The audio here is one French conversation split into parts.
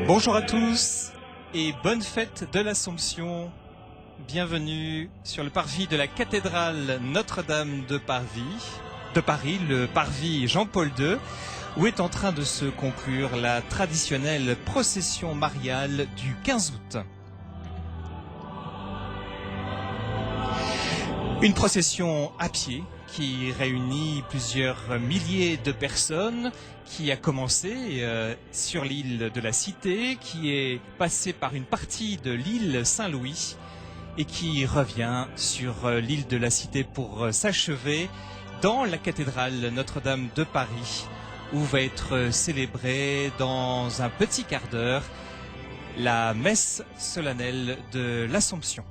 Bonjour à tous et bonne fête de l'Assomption. Bienvenue sur le parvis de la cathédrale Notre-Dame de Paris, le parvis Jean-Paul II, où est en train de se conclure la traditionnelle procession mariale du 15 août. Une procession à pied qui réunit plusieurs milliers de personnes, qui a commencé sur l'île de la Cité, qui est passée par une partie de l'île Saint-Louis et qui revient sur l'île de la Cité pour s'achever dans la cathédrale Notre-Dame de Paris, où va être célébrée dans un petit quart d'heure la messe solennelle de l'Assomption.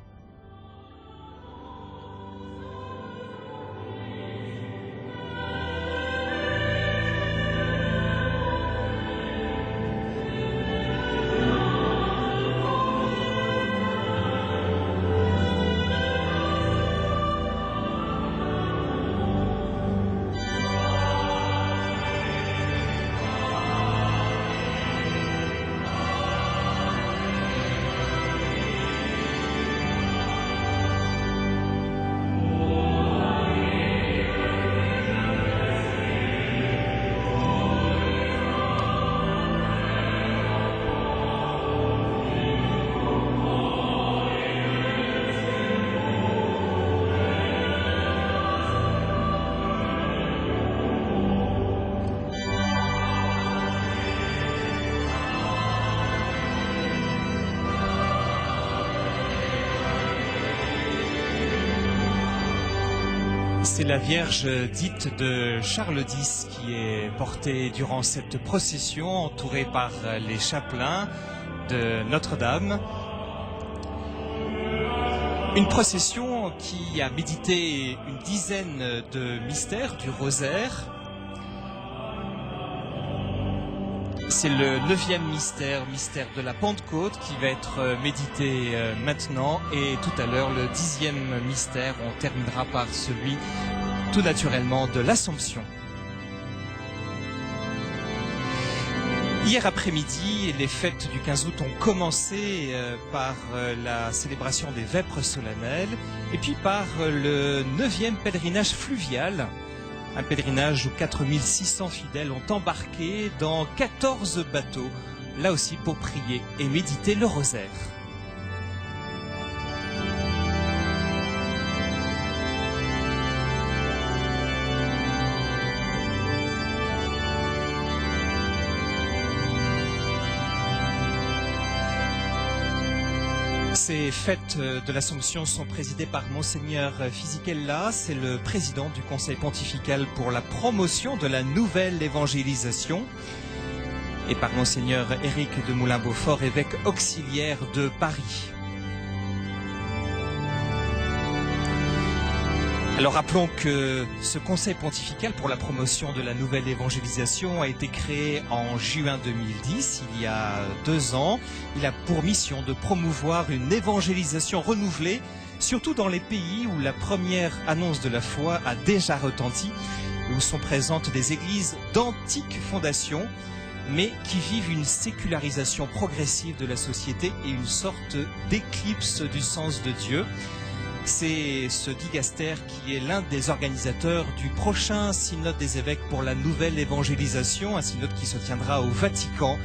C'est la Vierge dite de Charles X qui est portée durant cette procession, entourée par les chapelains de Notre-Dame. Une procession qui a médité une dizaine de mystères du rosaire. C'est le 9e mystère, mystère de la Pentecôte, qui va être médité maintenant. Et tout à l'heure, le 10e mystère, on terminera par celui, tout naturellement, de l'Assomption. Hier après-midi, les fêtes du 15 août ont commencé par la célébration des vêpres solennelles et puis par le 9e pèlerinage fluvial. Un pèlerinage où 4600 fidèles ont embarqué dans 14 bateaux, là aussi pour prier et méditer le rosaire. Ces fêtes de l'Assomption sont présidées par Monseigneur Fisichella, c'est le président du Conseil pontifical pour la promotion de la nouvelle évangélisation, et par Monseigneur Éric de Moulin-Beaufort, évêque auxiliaire de Paris. Alors rappelons que ce Conseil pontifical pour la promotion de la nouvelle évangélisation a été créé en juin 2010, il y a 2 ans. Il a pour mission de promouvoir une évangélisation renouvelée, surtout dans les pays où la première annonce de la foi a déjà retenti, où sont présentes des églises d'antiques fondations, mais qui vivent une sécularisation progressive de la société et une sorte d'éclipse du sens de Dieu. C'est ce dicaster qui est l'un des organisateurs du prochain synode des évêques pour la nouvelle évangélisation, un synode qui se tiendra au Vatican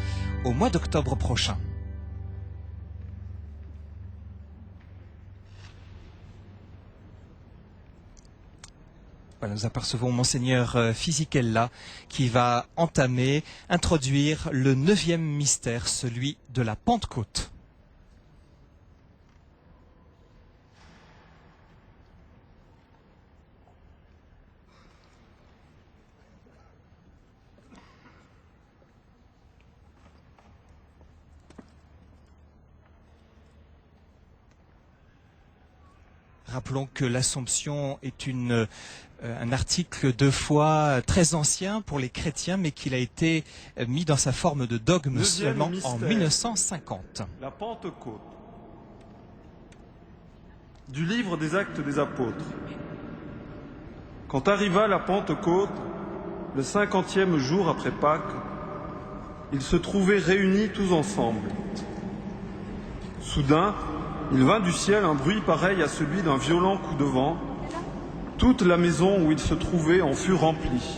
au mois d'octobre prochain. Voilà, nous apercevons Monseigneur Fisichella qui va introduire le 9e mystère, celui de la Pentecôte. Rappelons que l'Assomption est un article de foi très ancien pour les chrétiens, mais qu'il a été mis dans sa forme de dogme seulement en 1950. La Pentecôte. Du livre des Actes des Apôtres. Quand arriva la Pentecôte, le 50e jour après Pâques, ils se trouvaient réunis tous ensemble. Soudain, il vint du ciel un bruit pareil à celui d'un violent coup de vent. Toute la maison où ils se trouvaient en fut remplie.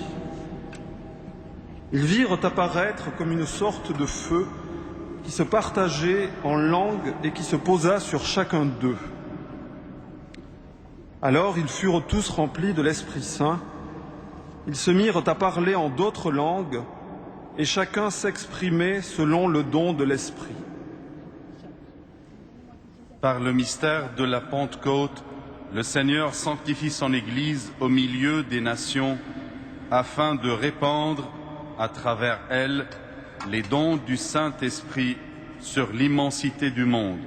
Ils virent apparaître comme une sorte de feu qui se partageait en langues et qui se posa sur chacun d'eux. Alors ils furent tous remplis de l'Esprit Saint. Ils se mirent à parler en d'autres langues et chacun s'exprimait selon le don de l'Esprit. Par le mystère de la Pentecôte, le Seigneur sanctifie son Église au milieu des nations afin de répandre à travers elle les dons du Saint-Esprit sur l'immensité du monde.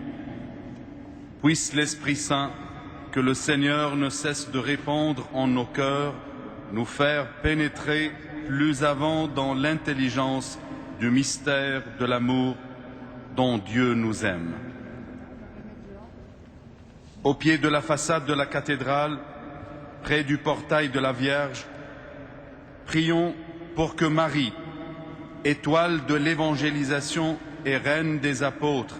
Puisse l'Esprit Saint, que le Seigneur ne cesse de répandre en nos cœurs, nous faire pénétrer plus avant dans l'intelligence du mystère de l'amour dont Dieu nous aime. Au pied de la façade de la cathédrale, près du portail de la Vierge, prions pour que Marie, étoile de l'évangélisation et reine des apôtres,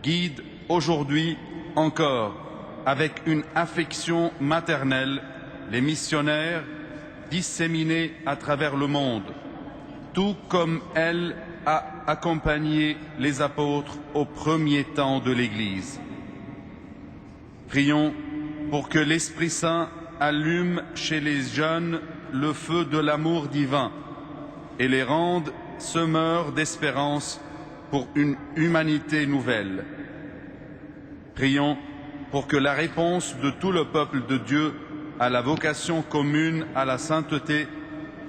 guide aujourd'hui encore avec une affection maternelle les missionnaires disséminés à travers le monde, tout comme elle a accompagné les apôtres au premier temps de l'Église. Prions pour que l'Esprit Saint allume chez les jeunes le feu de l'amour divin et les rende semeurs d'espérance pour une humanité nouvelle. Prions pour que la réponse de tout le peuple de Dieu à la vocation commune à la sainteté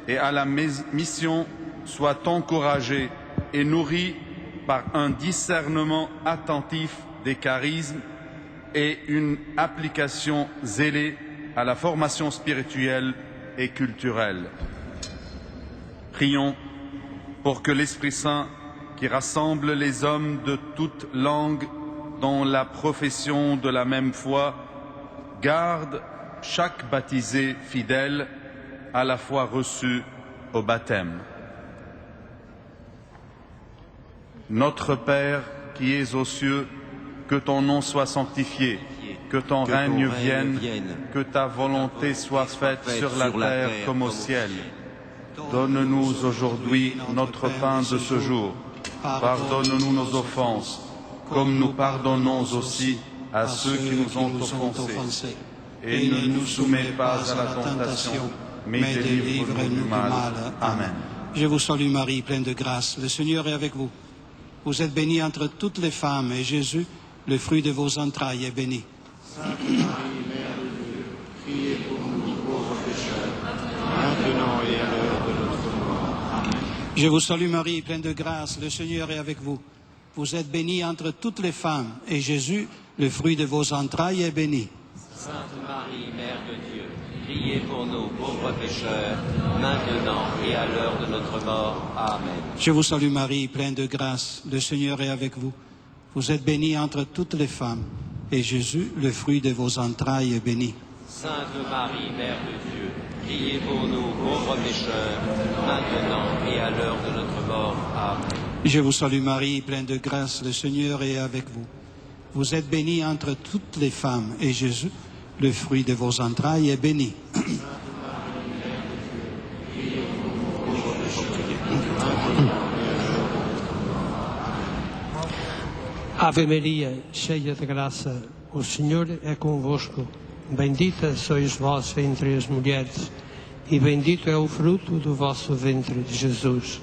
et à la mission soit encouragée et nourrie par un discernement attentif des charismes et une application zélée à la formation spirituelle et culturelle. Prions pour que l'Esprit Saint, qui rassemble les hommes de toutes langues dans la profession de la même foi, garde chaque baptisé fidèle à la foi reçue au baptême. Notre Père qui es aux cieux, que ton nom soit sanctifié, que ton règne vienne, que ta volonté soit faite sur la terre comme au ciel. Donne-nous aujourd'hui notre pain de ce jour. Pardonne-nous nos offenses, comme nous pardonnons aussi à ceux qui nous ont offensés. Et ne nous soumets pas à la tentation, mais délivre-nous du mal. Amen. Je vous salue Marie, pleine de grâce. Le Seigneur est avec vous. Vous êtes bénie entre toutes les femmes, et Jésus, le fruit de vos entrailles, est béni. Sainte Marie, Mère de Dieu, priez pour nous pauvres pécheurs, maintenant et à l'heure de notre mort. Amen. Je vous salue Marie, pleine de grâce. Le Seigneur est avec vous. Vous êtes bénie entre toutes les femmes, et Jésus, le fruit de vos entrailles, est béni. Sainte Marie, Mère de Dieu, priez pour nous pauvres pécheurs, maintenant et à l'heure de notre mort. Amen. Je vous salue Marie, pleine de grâce. Le Seigneur est avec vous. Vous êtes bénie entre toutes les femmes, et Jésus, le fruit de vos entrailles, est béni. Sainte Marie, Mère de Dieu, priez pour nous pauvres pécheurs, maintenant et à l'heure de notre mort. Amen. Je vous salue Marie, pleine de grâce. Le Seigneur est avec vous. Vous êtes bénie entre toutes les femmes, et Jésus, le fruit de vos entrailles, est béni. Ave Maria, cheia de graça, o Senhor é convosco. Bendita sois vós entre as mulheres, e bendito é o fruto do vosso ventre, Jesus.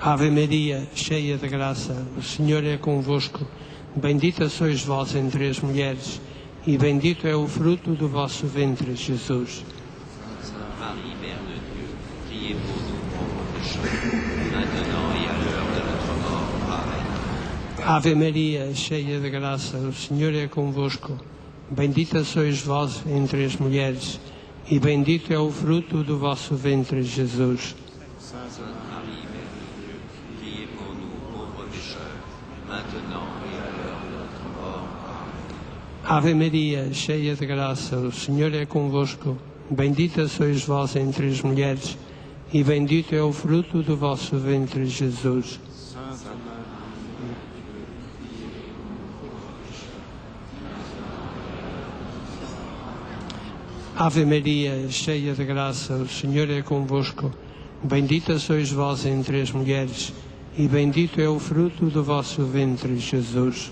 Ave Maria, cheia de graça, o Senhor é convosco. Bendita sois vós entre as mulheres, e bendito é o fruto do vosso ventre, Jesus. Marie, Mère de Dieu, priez pour nous pauvres pécheurs, maintenant et à l'heure de notre mort. Amen. Ave Maria, cheia de graça, o Senhor é convosco. Bendita sois vós entre as mulheres, e bendito é o fruto do vosso ventre, Jesus. Sainte Marie, Mère de Dieu, priez pour nous pauvres pécheurs, maintenant et à l'heure de notre mort. Amen. Ave Maria, cheia de graça, o Senhor é convosco. Bendita sois vós entre as mulheres, e bendito é o fruto do vosso ventre, Jesus. Sainte Ave Maria, cheia de graça, o Senhor é convosco. Bendita sois vós entre as mulheres, e bendito é o fruto do vosso ventre, Jesus.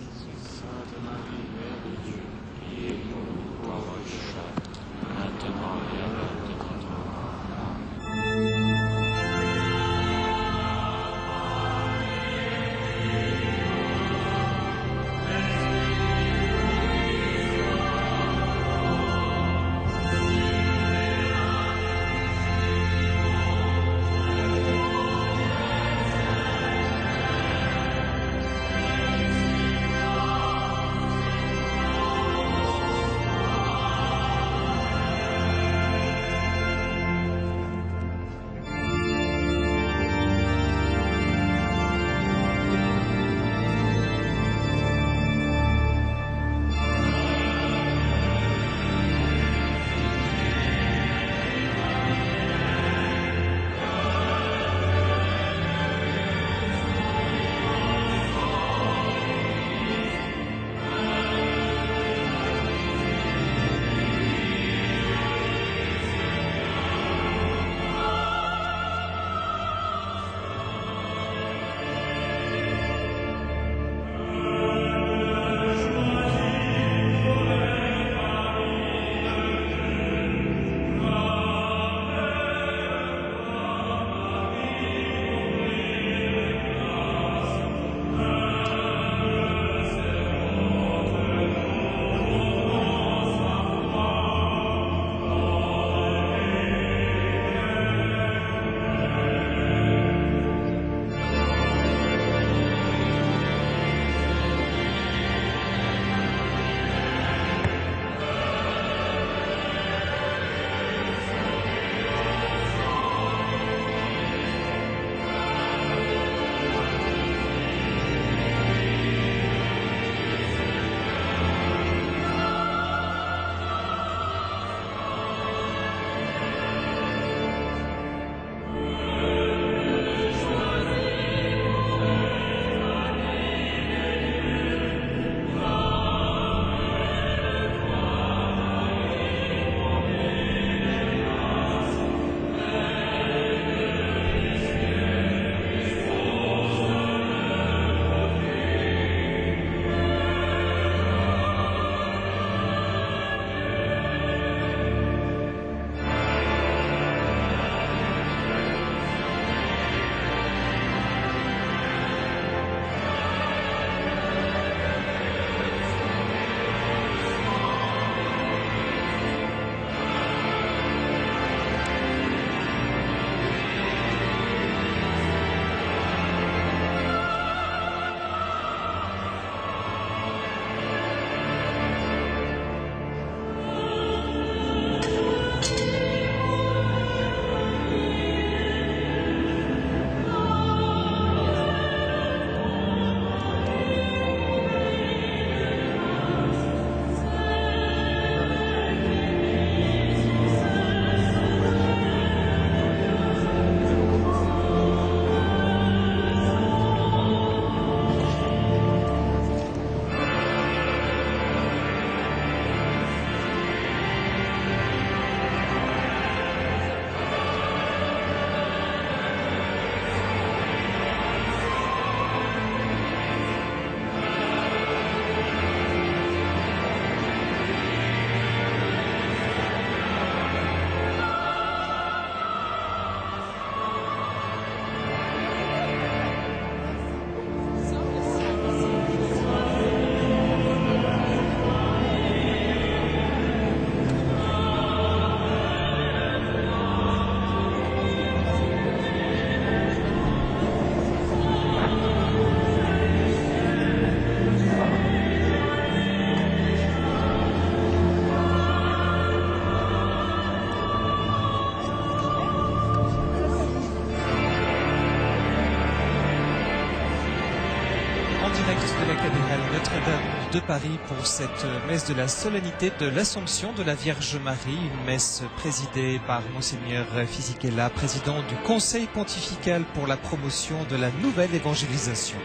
direct de la cathédrale Notre-Dame de Paris pour cette messe de la solennité de l'Assomption de la Vierge Marie, une messe présidée par Monseigneur Fisichella, président du Conseil pontifical pour la promotion de la nouvelle évangélisation.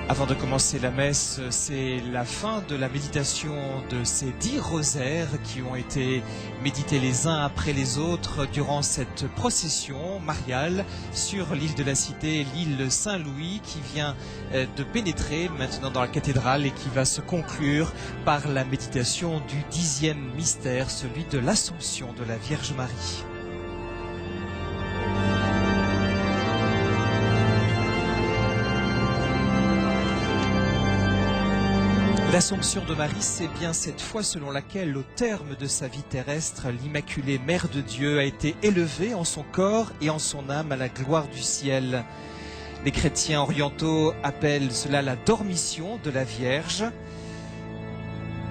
Avant de commencer la messe, c'est la fin de la méditation de ces 10 rosaires qui ont été médités les uns après les autres durant cette procession mariale sur l'île de la Cité, l'île Saint-Louis, qui vient de pénétrer maintenant dans la cathédrale et qui va se conclure par la méditation du 10e mystère, celui de l'Assomption de la Vierge Marie. L'Assomption de Marie, c'est bien cette foi selon laquelle, au terme de sa vie terrestre, l'Immaculée Mère de Dieu a été élevée en son corps et en son âme à la gloire du ciel. Les chrétiens orientaux appellent cela la dormition de la Vierge.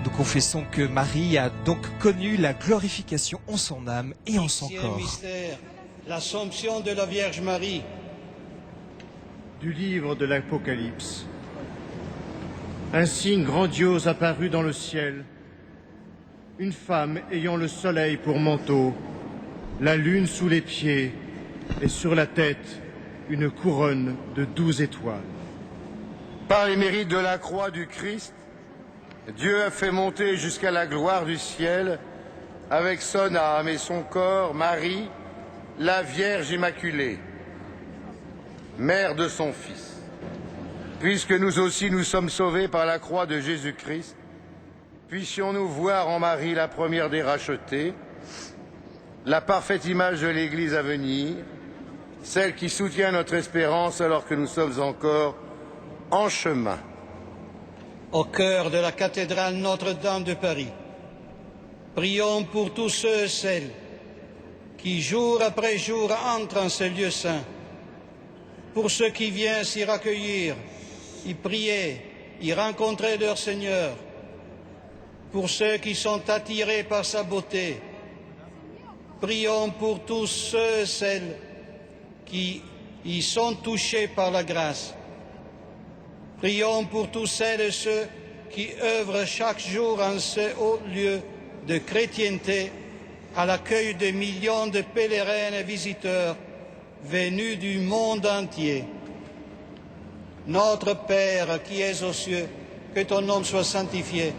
Nous confessons que Marie a donc connu la glorification en son âme et en son corps. Mystère, l'Assomption de la Vierge Marie. Du livre de l'Apocalypse. Un signe grandiose apparut dans le ciel. Une femme ayant le soleil pour manteau, la lune sous les pieds et sur la tête une couronne de 12 étoiles. Par les mérites de la croix du Christ, Dieu a fait monter jusqu'à la gloire du ciel, avec son âme et son corps, Marie, la Vierge Immaculée, mère de son Fils. Puisque nous aussi nous sommes sauvés par la croix de Jésus-Christ, puissions-nous voir en Marie la première des rachetés, la parfaite image de l'Église à venir, celle qui soutient notre espérance alors que nous sommes encore en chemin. Au cœur de la cathédrale Notre-Dame de Paris, prions pour tous ceux et celles qui, jour après jour, entrent en ce lieu saint, pour ceux qui viennent s'y recueillir, y prier, y rencontrer leur Seigneur, pour ceux qui sont attirés par sa beauté. Prions pour tous ceux et celles qui y sont touchés par la grâce. Prions pour tous celles et ceux qui œuvrent chaque jour en ce haut lieu de chrétienté à l'accueil de millions de pèlerins et visiteurs venus du monde entier. Notre Père qui es aux cieux, que ton nom soit sanctifié,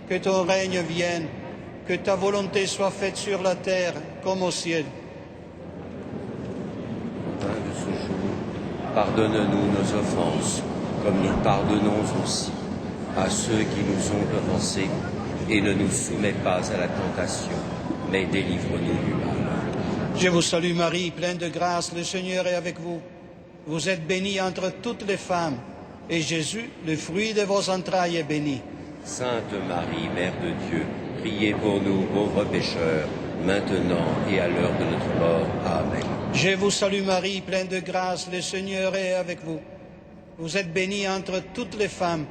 que ton règne vienne, que ta volonté soit faite sur la terre comme au ciel. Pain de ce jour, pardonne-nous nos offenses, comme nous pardonnons aussi à ceux qui nous ont offensés, et ne nous soumets pas à la tentation, mais délivre-nous du mal. Je vous salue Marie, pleine de grâce, le Seigneur est avec vous. Vous êtes bénie entre toutes les femmes, et Jésus, le fruit de vos entrailles, est béni. Sainte Marie, Mère de Dieu, priez pour nous pauvres pécheurs, maintenant et à l'heure de notre mort. Amen. Je vous salue Marie, pleine de grâce, le Seigneur est avec vous. Vous êtes bénie entre toutes les femmes,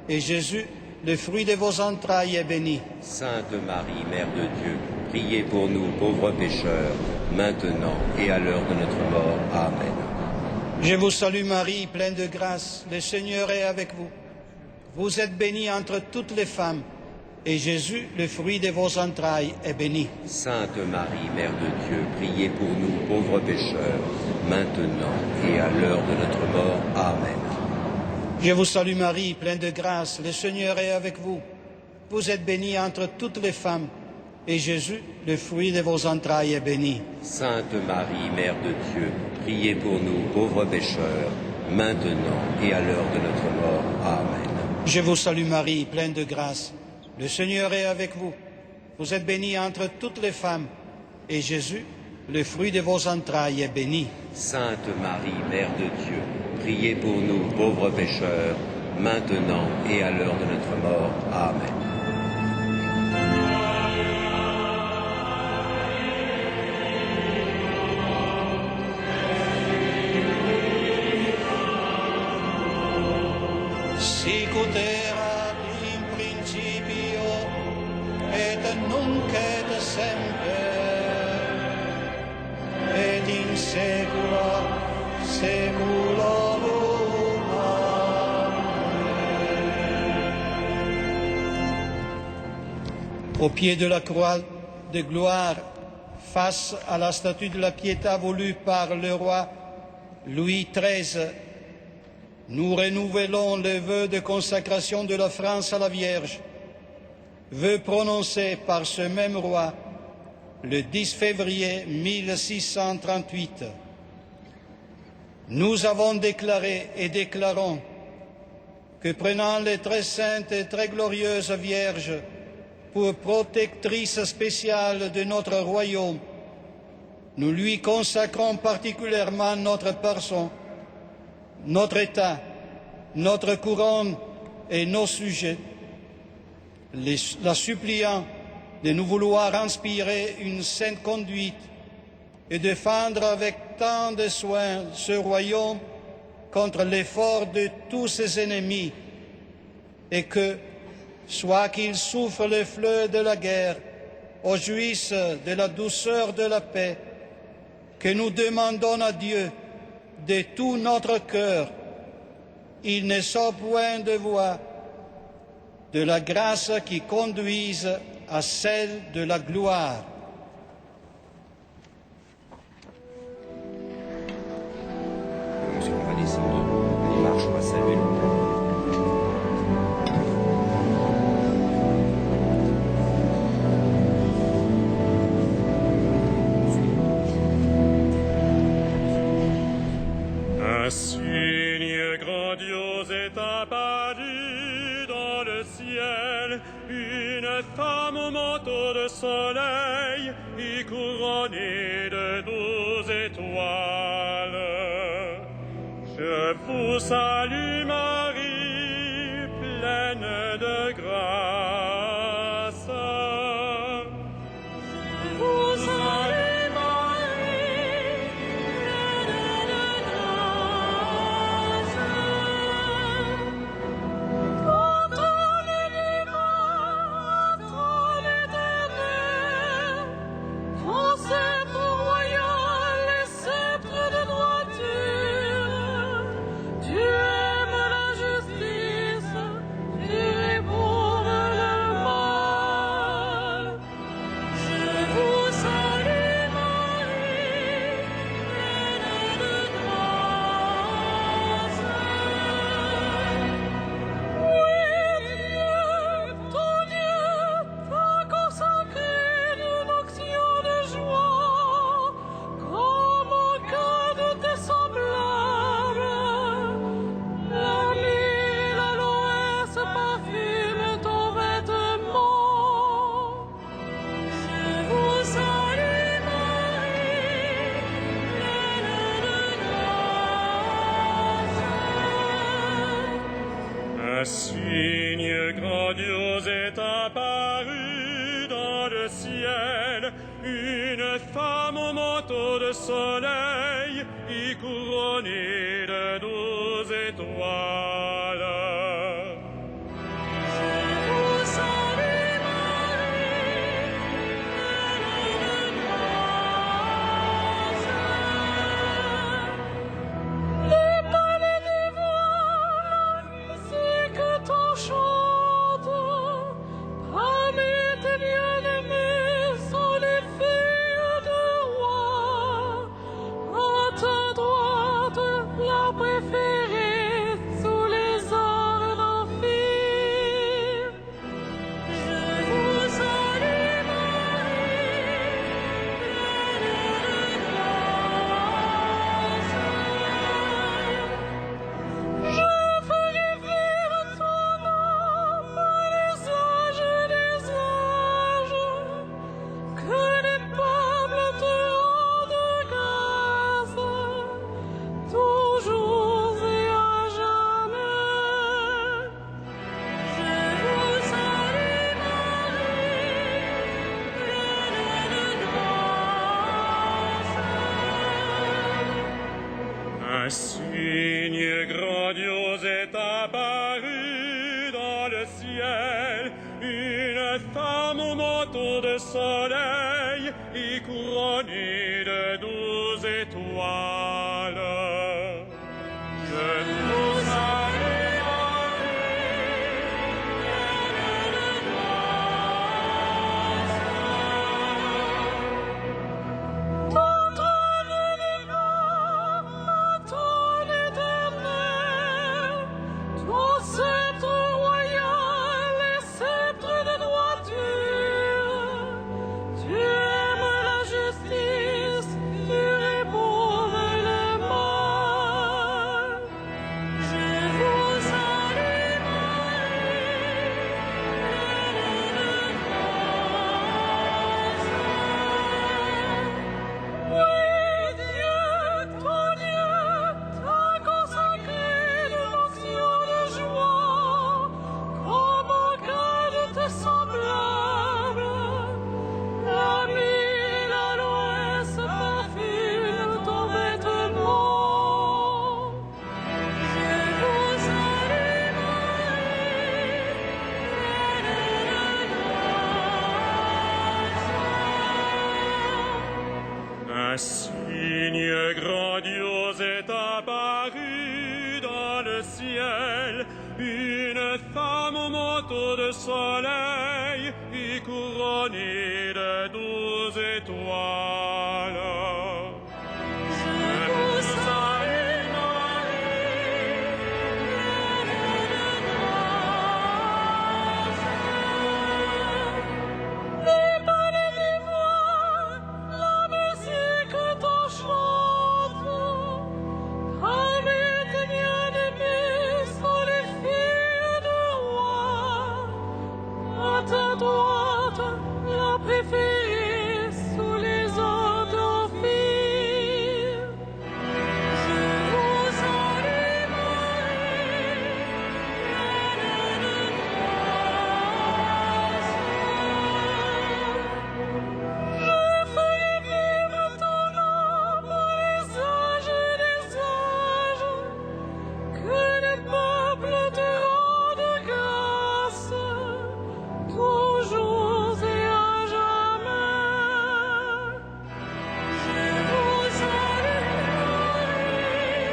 et Jésus, le fruit de vos entrailles, est béni. Sainte Marie, Mère de Dieu, priez pour nous pauvres pécheurs, maintenant et à l'heure de notre mort. Amen. Je vous salue Marie, pleine de grâce, le Seigneur est avec vous. Vous êtes bénie entre toutes les femmes, et Jésus, le fruit de vos entrailles, est béni. Sainte Marie, Mère de Dieu, priez pour nous pauvres pécheurs, maintenant et à l'heure de notre mort. Amen. Je vous salue Marie, pleine de grâce, le Seigneur est avec vous. Vous êtes bénie entre toutes les femmes, et Jésus, le fruit de vos entrailles, est béni. Sainte Marie, Mère de Dieu, priez pour nous pauvres pécheurs, maintenant et à l'heure de notre mort. Amen. Je vous salue Marie, pleine de grâce, le Seigneur est avec vous. Vous êtes bénie entre toutes les femmes, et Jésus, le fruit de vos entrailles, est béni. Sainte Marie, Mère de Dieu, priez pour nous pauvres pécheurs, maintenant et à l'heure de notre mort. Amen. Sic ut erat in principio, et nunc et semper, au pied de la croix de gloire, face à la statue de la Pietà voulue par le roi Louis XIII, nous renouvelons le vœu de consacration de la France à la Vierge, vœu prononcé par ce même roi le 10 février 1638. Nous avons déclaré et déclarons que, prenant les très saintes et très glorieuses Vierges pour protectrice spéciale de notre royaume, nous lui consacrons particulièrement notre personne, notre État, notre couronne et nos sujets, la suppliant de nous vouloir inspirer une sainte conduite et défendre avec tant de soin ce royaume contre l'effort de tous ses ennemis, et que, soit qu'il souffre le fleuve de la guerre, ou jouisse de la douceur de la paix, que nous demandons à Dieu de tout notre cœur, il ne sort point de voie de la grâce qui conduise à celle de la gloire. Monsieur, on va descendre les marches, on va saluer le peuple. Un signe grandiose est apparu dans le ciel, une femme au manteau de soleil et couronnée de 12 étoiles. Je vous salue Marie, pleine de grâce. Je vous salue Marie, pleine de grâce. Votre l'univers, ton éternel, ton sceptre royal et sceptre de droiture. Tu aimes la justice, tu réponds le mal. Je vous salue Marie, pleine de grâce. Oui, Dieu, ton Dieu, t'a consacré d'une onction de joie, comme au cœur de tes semblables. La nuit et l'aloès parfument ton vêtement. Je vous salue Marie, pleine de grâce. Un signe grandiose est apparu dans le ciel, une femme au manteau de soleil et couronnée de 12 étoiles. Je vous salue Marie, pleine de grâce. Les palais des voix, la musique t'enchante. Parmi tes bien-aimés sont les filles de rois. À ta droite, la préférée sous le ciel, une femme au manteau de soleil et couronnée de 12 étoiles. Je vous salue Marie, pleine de grâce. Les palais, les voix, la musique t'enchante. Parmi tes bien-aimés sont les filles de roi. À ta droite, la préférée sous les autres filles. Je vous salue Marie, pleine de grâce. Je fais vivre ton nom pour les âges et les âges, que les peuples te rendent grâce, toujours et à jamais. Je vous salue Marie,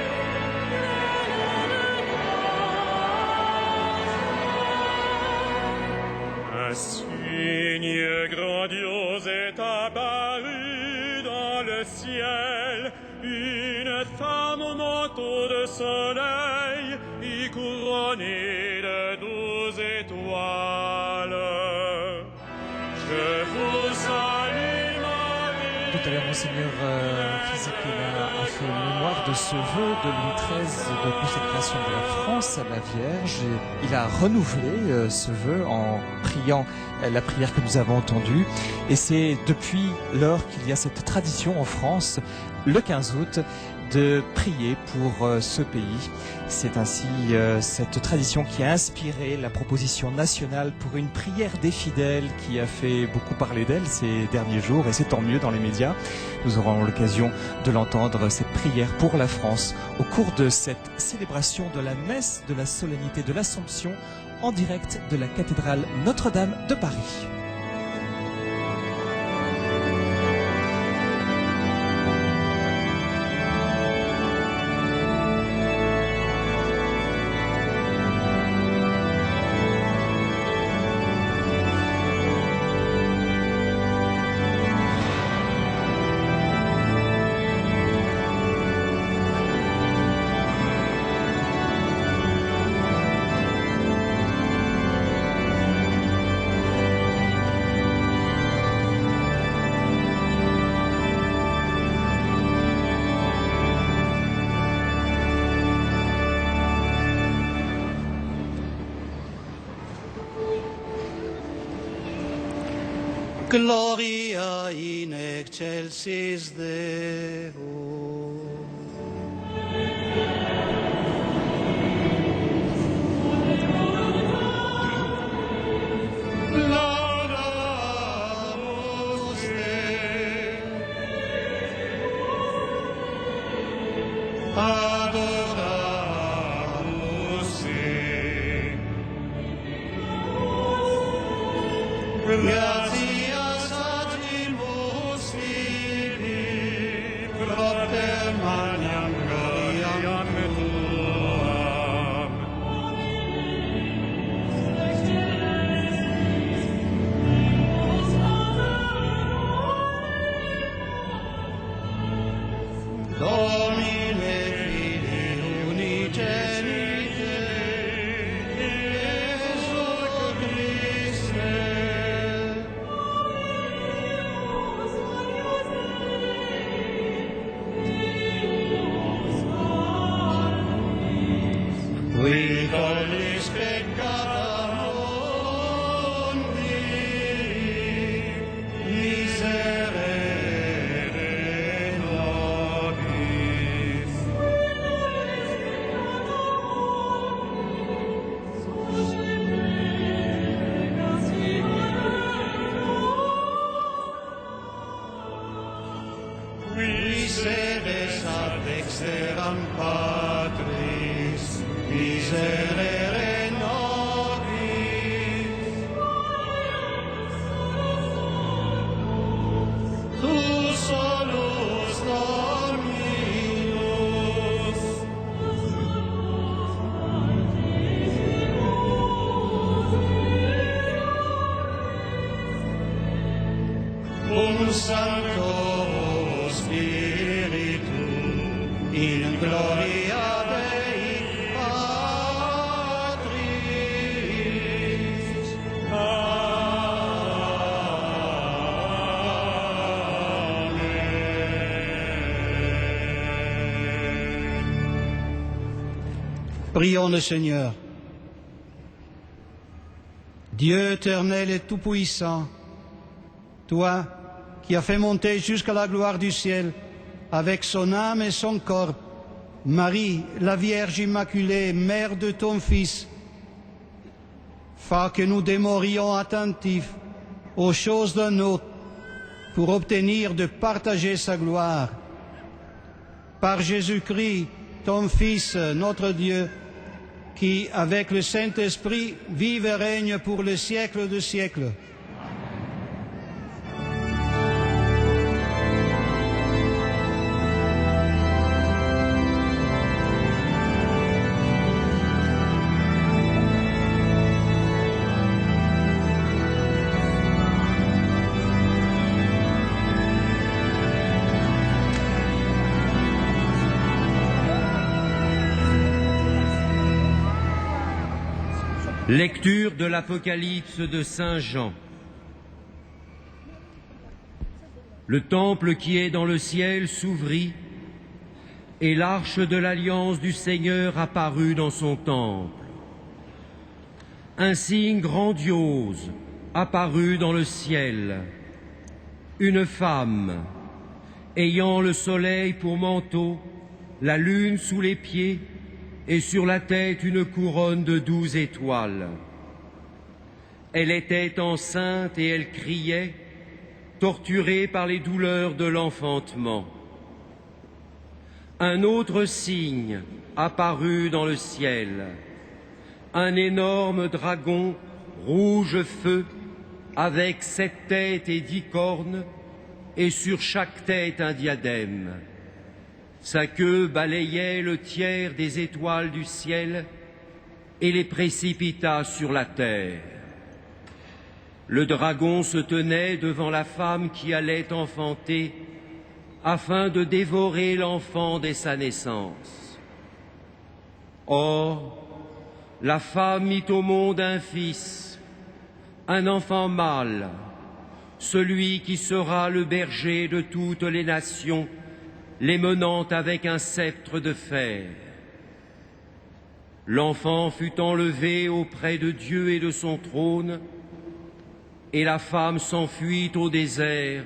pleine de grâce. Un signe grandiose est apparu dans le ciel, une femme au manteau de soleil et couronnée de 12 étoiles. Je vous salue Marie. Tout à l'heure, Monseigneur Fisichella a fait mémoire de ce vœu de Louis XIII de consécration de la France à la Vierge. Et il a renouvelé ce vœu en priant la prière que nous avons entendue. Et c'est depuis lors qu'il y a cette tradition en France, le 15 août, de prier pour ce pays. C'est ainsi cette tradition qui a inspiré la proposition nationale pour une prière des fidèles qui a fait beaucoup parler d'elle ces derniers jours, et c'est tant mieux dans les médias. Nous aurons l'occasion de l'entendre, cette prière pour la France, au cours de cette célébration de la messe de la solennité de l'Assomption en direct de la cathédrale Notre-Dame de Paris. Gloria in excelsis Deo. Laudamus Te. Adoramus Te. Gratias adimus Filii, propter maniam gloriam Tuam. Domine Filii unigenite, Iesu Christe. Qui tollis peccata mundi, miserere nobis. Qui sedes ad dexteram Patris, miserere nobis. Tu solus Dominus, Sancto Spiritu, in gloria Dei Patris. Prions le Seigneur. Dieu éternel et tout-puissant, toi qui as fait monter jusqu'à la gloire du ciel, avec son âme et son corps, Marie, la Vierge Immaculée, mère de ton Fils, fais que nous demeurions attentifs aux choses d'un autre pour obtenir de partager sa gloire. Par Jésus-Christ, ton Fils, notre Dieu, qui, avec le Saint-Esprit, vive et règne pour le siècle des siècles. Lecture de l'Apocalypse de Saint Jean. Le temple qui est dans le ciel s'ouvrit, et l'arche de l'alliance du Seigneur apparut dans son temple. Un signe grandiose apparut dans le ciel, une femme ayant le soleil pour manteau, la lune sous les pieds, et sur la tête une couronne de 12 étoiles. Elle était enceinte et elle criait, torturée par les douleurs de l'enfantement. Un autre signe apparut dans le ciel, un énorme dragon rouge feu, avec 7 têtes et 10 cornes, et sur chaque tête un diadème. Sa queue balayait le tiers des étoiles du ciel et les précipita sur la terre. Le dragon se tenait devant la femme qui allait enfanter afin de dévorer l'enfant dès sa naissance. Or, la femme mit au monde un fils, un enfant mâle, celui qui sera le berger de toutes les nations, les menant avec un sceptre de fer. L'enfant fut enlevé auprès de Dieu et de son trône, et la femme s'enfuit au désert,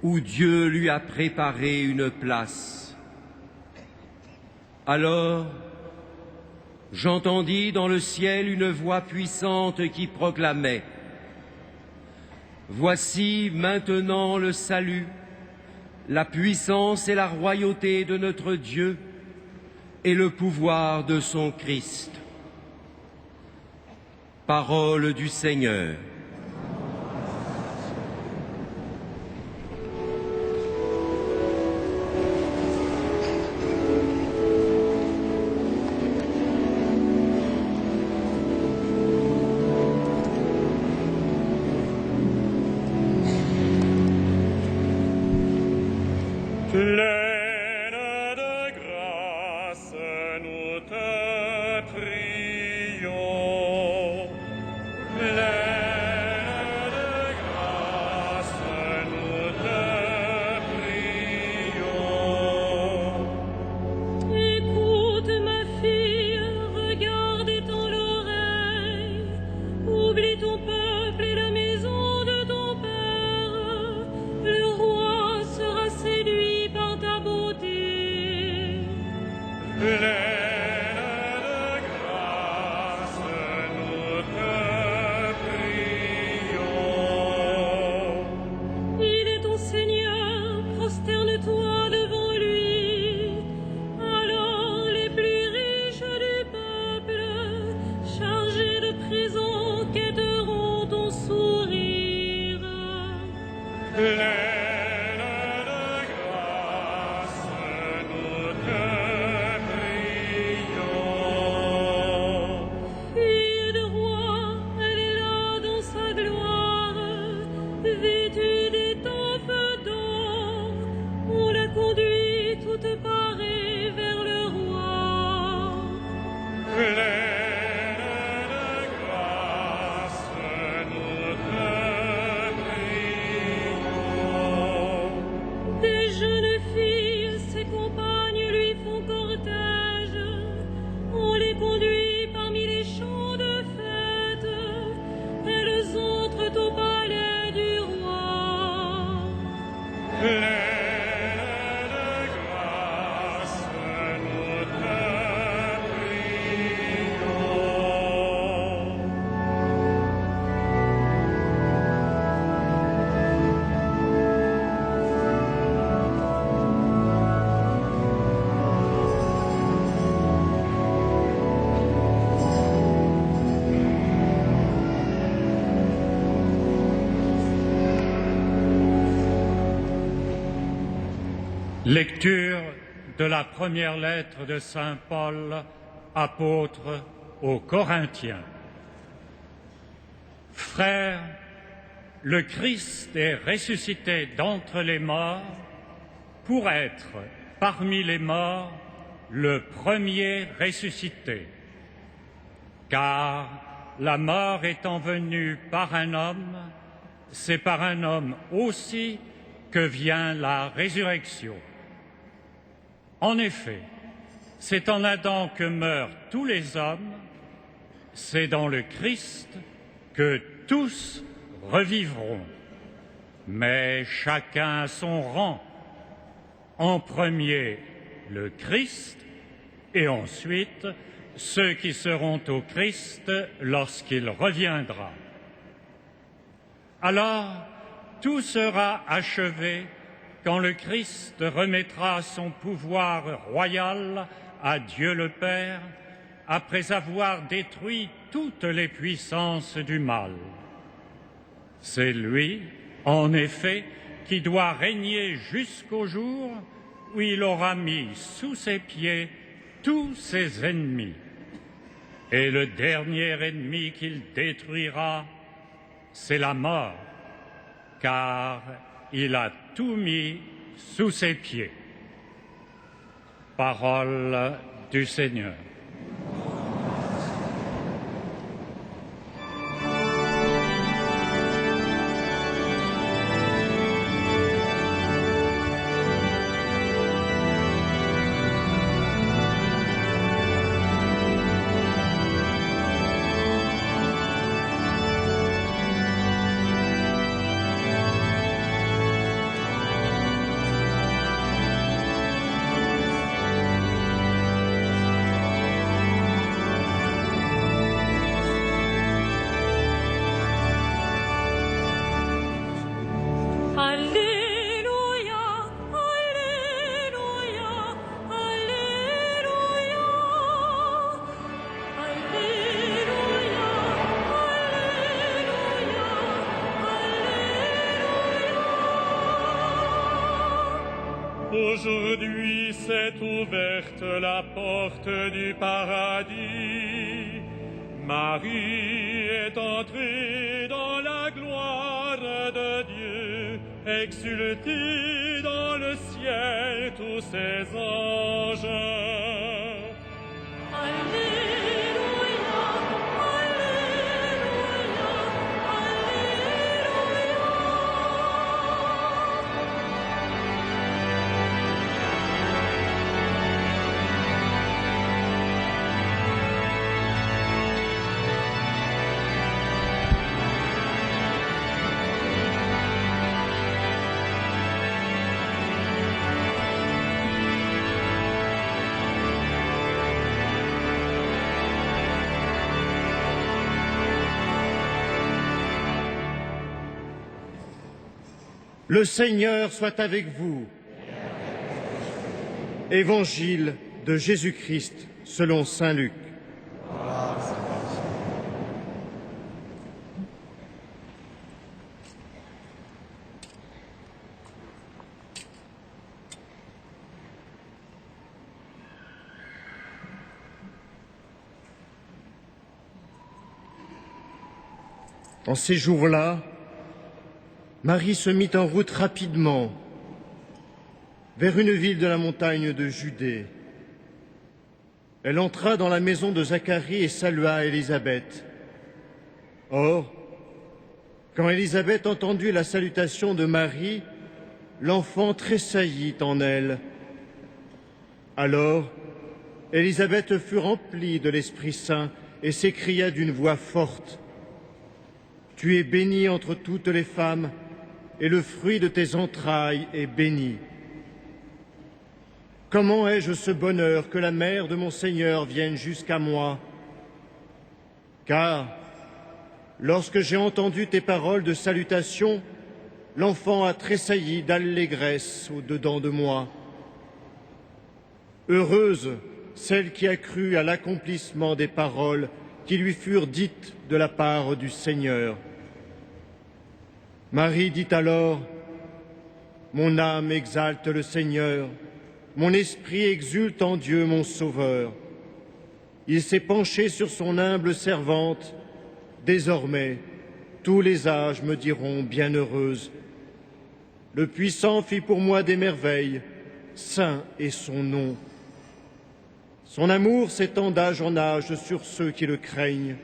où Dieu lui a préparé une place. Alors, j'entendis dans le ciel une voix puissante qui proclamait : Voici maintenant le salut, la puissance et la royauté de notre Dieu et le pouvoir de son Christ. Parole du Seigneur. Pleine de grâce, nous te prions. Pleine Pleine de grâce, nous te prions. Des jeunes filles, ses compagnes lui font cortège. On les conduit parmi les champs de fête. Elles entrent au palais du roi. Pleine de grâce, nous te prions. Lecture de la première lettre de Saint Paul, apôtre aux Corinthiens. Frères, le Christ est ressuscité d'entre les morts pour être parmi les morts le premier ressuscité. Car la mort étant venue par un homme, c'est par un homme aussi que vient la résurrection. En effet, c'est en Adam que meurent tous les hommes, c'est dans le Christ que tous revivront, mais chacun à son rang. En premier, le Christ, et ensuite, ceux qui seront au Christ lorsqu'il reviendra. Alors, tout sera achevé quand le Christ remettra son pouvoir royal à Dieu le Père, après avoir détruit toutes les puissances du mal. C'est lui, en effet, qui doit régner jusqu'au jour où il aura mis sous ses pieds tous ses ennemis. Et le dernier ennemi qu'il détruira, c'est la mort, car il a tout mis sous ses pieds. Parole du Seigneur. Aujourd'hui s'est ouverte la porte du paradis. Marie est entrée dans la gloire de Dieu. Exultez dans le ciel tous ses anges. Le Seigneur soit avec vous. Évangile de Jésus-Christ selon saint Luc. En ces jours-là, Marie se mit en route rapidement vers une ville de la montagne de Judée. elle entra dans la maison de Zacharie et salua Élisabeth. Or, quand Élisabeth entendit la salutation de Marie, l'enfant tressaillit en elle. Alors, Élisabeth fut remplie de l'Esprit Saint et s'écria d'une voix forte, « Tu es bénie entre toutes les femmes, et le fruit de tes entrailles est béni. Comment ai-je ce bonheur que la mère de mon Seigneur vienne jusqu'à moi? Car, lorsque j'ai entendu tes paroles de salutation, l'enfant a tressailli d'allégresse au-dedans de moi. Heureuse celle qui a cru à l'accomplissement des paroles qui lui furent dites de la part du Seigneur. » Marie dit alors, « Mon âme exalte le Seigneur, mon esprit exulte en Dieu mon Sauveur. Il s'est penché sur son humble servante. Désormais, tous les âges me diront bienheureuse. Le Puissant fit pour moi des merveilles, saint est son nom. Son amour s'étend d'âge en âge sur ceux qui le craignent.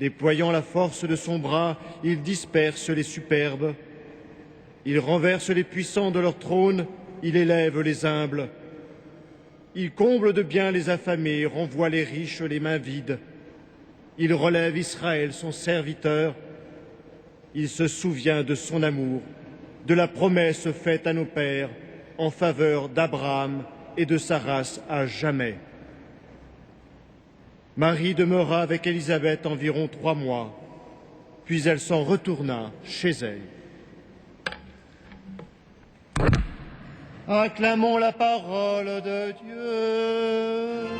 Déployant la force de son bras, il disperse les superbes. Il renverse les puissants de leur trône, il élève les humbles. Il comble de bien les affamés, renvoie les riches les mains vides. Il relève Israël, son serviteur. Il se souvient de son amour, de la promesse faite à nos pères en faveur d'Abraham et de sa race à jamais. Marie demeura avec Élisabeth environ 3 mois, puis elle s'en retourna chez elle. Acclamons la parole de Dieu.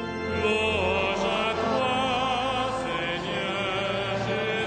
Louange à toi, Seigneur Jésus.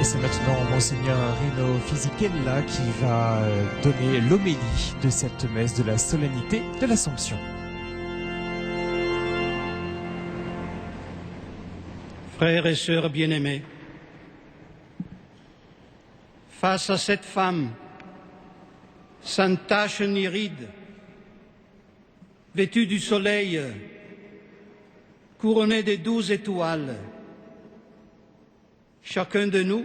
C'est maintenant Monseigneur Rino Fisichella qui va donner l'homélie de cette messe de la solennité de l'Assomption. Frères et sœurs bien-aimés, face à cette femme, sans tache ni ride, vêtue du soleil, couronnée de 12 étoiles, chacun de nous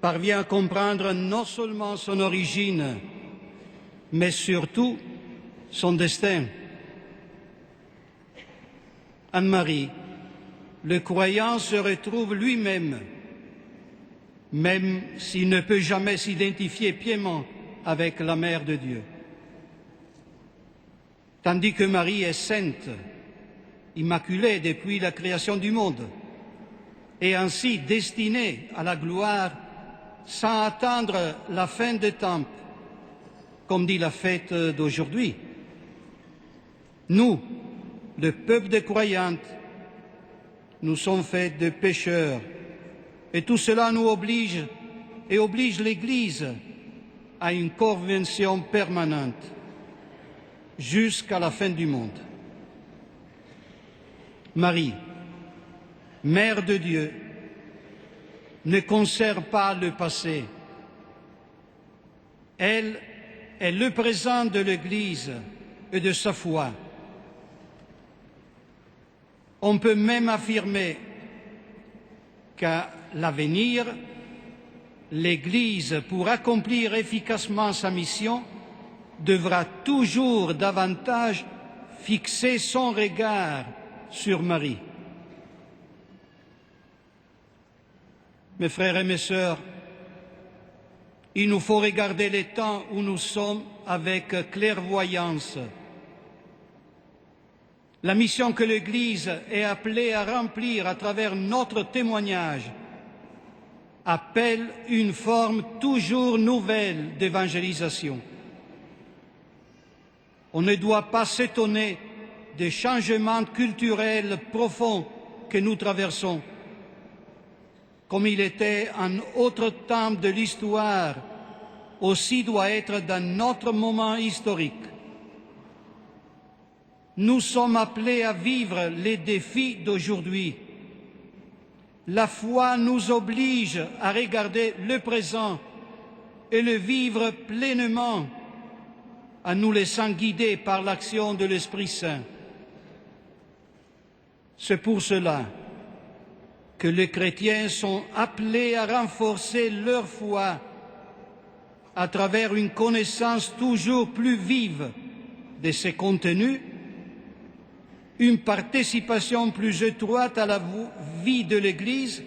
parvient à comprendre non seulement son origine, mais surtout son destin. Anne-Marie, le croyant se retrouve lui-même, même s'il ne peut jamais s'identifier pleinement avec la Mère de Dieu. Tandis que Marie est sainte, immaculée depuis la création du monde, et ainsi destinée à la gloire sans attendre la fin des temps, comme dit la fête d'aujourd'hui. Nous, le peuple des croyantes, nous sommes faits de pécheurs, et tout cela nous oblige et oblige l'Église à une conversion permanente jusqu'à la fin du monde. Marie, Mère de Dieu, ne conserve pas le passé. Elle est le présent de l'Église et de sa foi. On peut même affirmer qu'à l'avenir, l'Église, pour accomplir efficacement sa mission, devra toujours davantage fixer son regard sur Marie. Mes frères et mes sœurs, il nous faut regarder les temps où nous sommes avec clairvoyance. La mission que l'Église est appelée à remplir à travers notre témoignage appelle une forme toujours nouvelle d'évangélisation. On ne doit pas s'étonner des changements culturels profonds que nous traversons. Comme il était en autre temps de l'histoire, aussi doit être dans notre moment historique. Nous sommes appelés à vivre les défis d'aujourd'hui. La foi nous oblige à regarder le présent et le vivre pleinement, en nous laissant guider par l'action de l'Esprit Saint. C'est pour cela que les chrétiens sont appelés à renforcer leur foi à travers une connaissance toujours plus vive de ses contenus, une participation plus étroite à la vie de l'Église,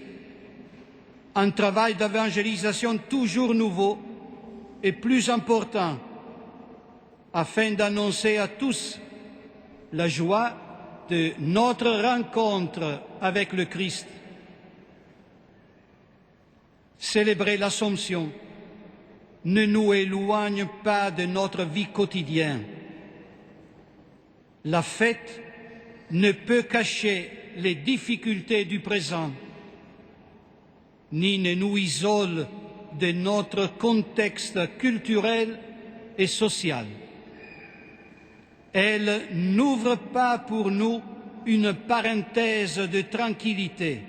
un travail d'évangélisation toujours nouveau et plus important, afin d'annoncer à tous la joie de notre rencontre avec le Christ. Célébrer l'Assomption ne nous éloigne pas de notre vie quotidienne. La fête ne peut cacher les difficultés du présent, ni ne nous isole de notre contexte culturel et social. Elle n'ouvre pas pour nous une parenthèse de tranquillité.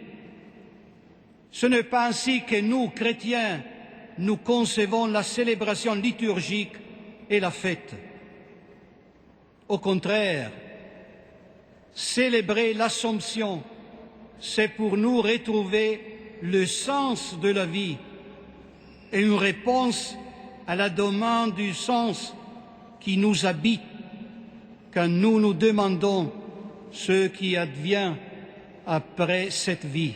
Ce n'est pas ainsi que nous, chrétiens, nous concevons la célébration liturgique et la fête. Au contraire, célébrer l'Assomption, c'est pour nous retrouver le sens de la vie et une réponse à la demande du sens qui nous habite quand nous nous demandons ce qui advient après cette vie.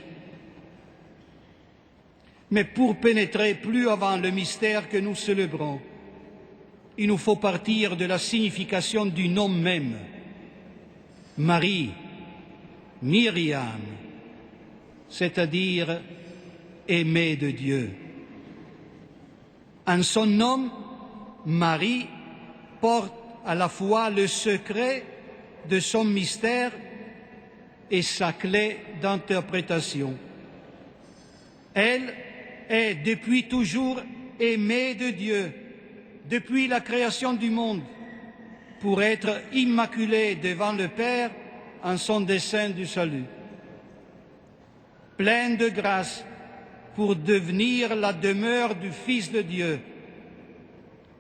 Mais pour pénétrer plus avant le mystère que nous célébrons, il nous faut partir de la signification du nom même. Marie, Myriam, c'est-à-dire aimée de Dieu. En son nom, Marie porte à la fois le secret de son mystère et sa clé d'interprétation. Elle est depuis toujours aimée de Dieu, depuis la création du monde, pour être immaculée devant le Père en son dessein du salut. Pleine de grâce pour devenir la demeure du Fils de Dieu,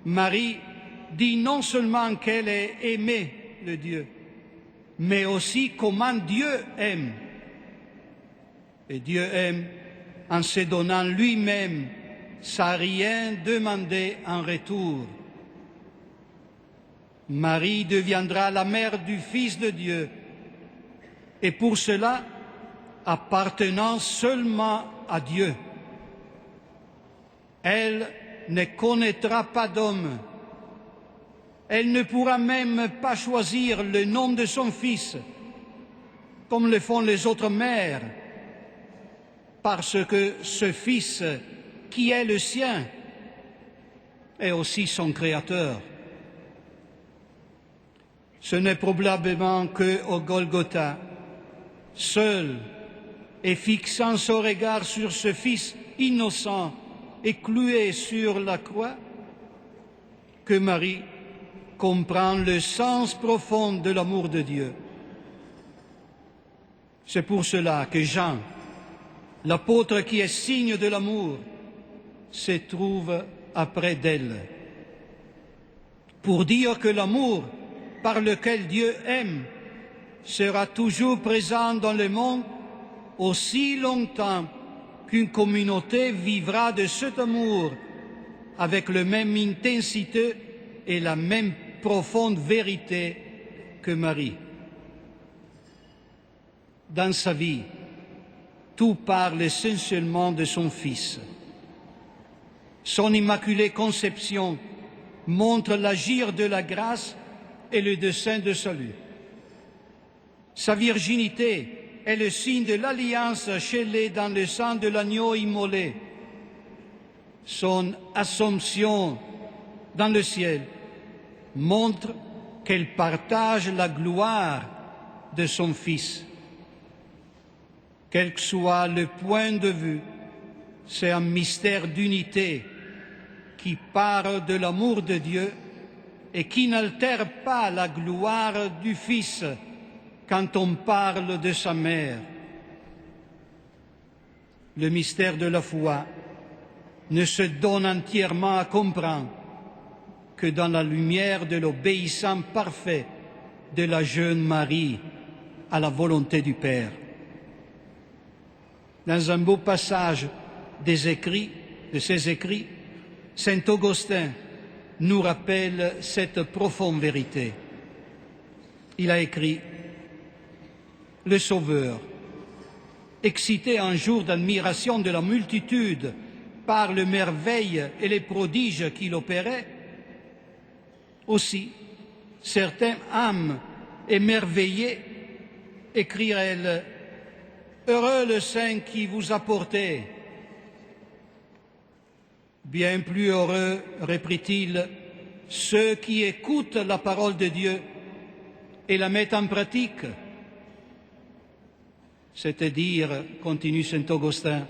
Marie dit non seulement qu'elle est aimée de Dieu, mais aussi comment Dieu aime. Et Dieu aime en se donnant lui-même sans rien demander en retour. Marie deviendra la mère du Fils de Dieu, et pour cela appartenant seulement à Dieu. Elle ne connaîtra pas d'homme. Elle ne pourra même pas choisir le nom de son fils, comme le font les autres mères, parce que ce fils, qui est le sien, est aussi son créateur. Ce n'est probablement qu'au Golgotha, seul et fixant son regard sur ce fils innocent et cloué sur la croix, que Marie comprend le sens profond de l'amour de Dieu. C'est pour cela que Jean, l'apôtre qui est signe de l'amour, se trouve après d'elle, pour dire que l'amour par lequel Dieu aime sera toujours présent dans le monde aussi longtemps qu'une communauté vivra de cet amour avec la même intensité et la même profonde vérité que Marie. Dans sa vie, tout parle essentiellement de son Fils. Son immaculée conception montre l'agir de la grâce et le dessein de salut. Sa virginité est le signe de l'alliance scellée dans le sang de l'agneau immolé son assomption dans le ciel, montre qu'elle partage la gloire de son Fils. Quel que soit le point de vue, c'est un mystère d'unité qui part de l'amour de Dieu et qui n'altère pas la gloire du Fils quand on parle de sa mère. Le mystère de la foi ne se donne entièrement à comprendre que dans la lumière de l'obéissant parfait de la jeune Marie à la volonté du Père. Dans un beau passage de ses écrits, saint Augustin nous rappelle cette profonde vérité. Il a écrit « Le Sauveur, excité un jour d'admiration de la multitude par les merveilles et les prodiges qu'il opérait, aussi certaines âmes émerveillées écriraient « Heureux le saint qui vous a porté ». Bien plus heureux, reprit-il, ceux qui écoutent la parole de Dieu et la mettent en pratique. C'est-à-dire, continue saint Augustin,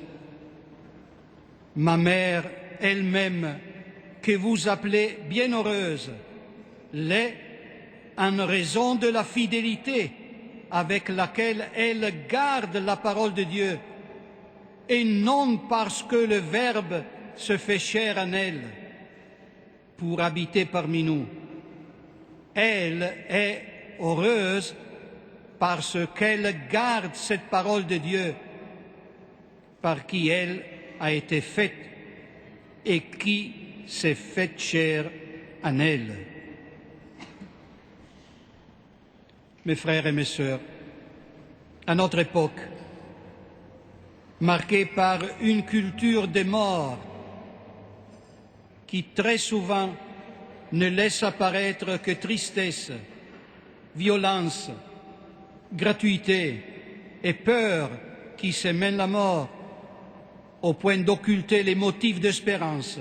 ma mère elle-même, que vous appelez bienheureuse, l'est en raison de la fidélité avec laquelle elle garde la parole de Dieu, et non parce que le Verbe se fait chair en elle pour habiter parmi nous. Elle est heureuse parce qu'elle garde cette parole de Dieu par qui elle a été faite et qui s'est faite chair en elle. Mes frères et mes sœurs, à notre époque, marquée par une culture des morts qui très souvent ne laisse apparaître que tristesse, violence, gratuité et peur qui sèment la mort au point d'occulter les motifs d'espérance.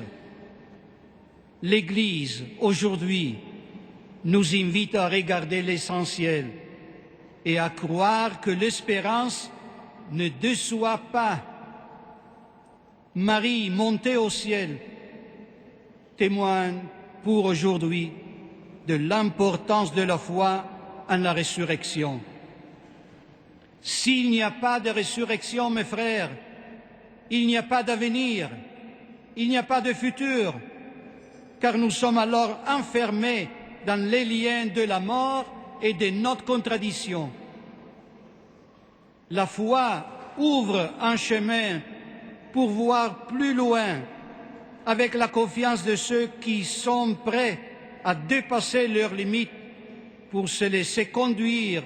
L'Église, aujourd'hui, nous invite à regarder l'essentiel et à croire que l'espérance ne déçoit pas. Marie, montée au ciel, témoigne pour aujourd'hui de l'importance de la foi en la résurrection. S'il n'y a pas de résurrection, mes frères, il n'y a pas d'avenir, il n'y a pas de futur, car nous sommes alors enfermés dans les liens de la mort et de notre contradiction. La foi ouvre un chemin pour voir plus loin, avec la confiance de ceux qui sont prêts à dépasser leurs limites pour se laisser conduire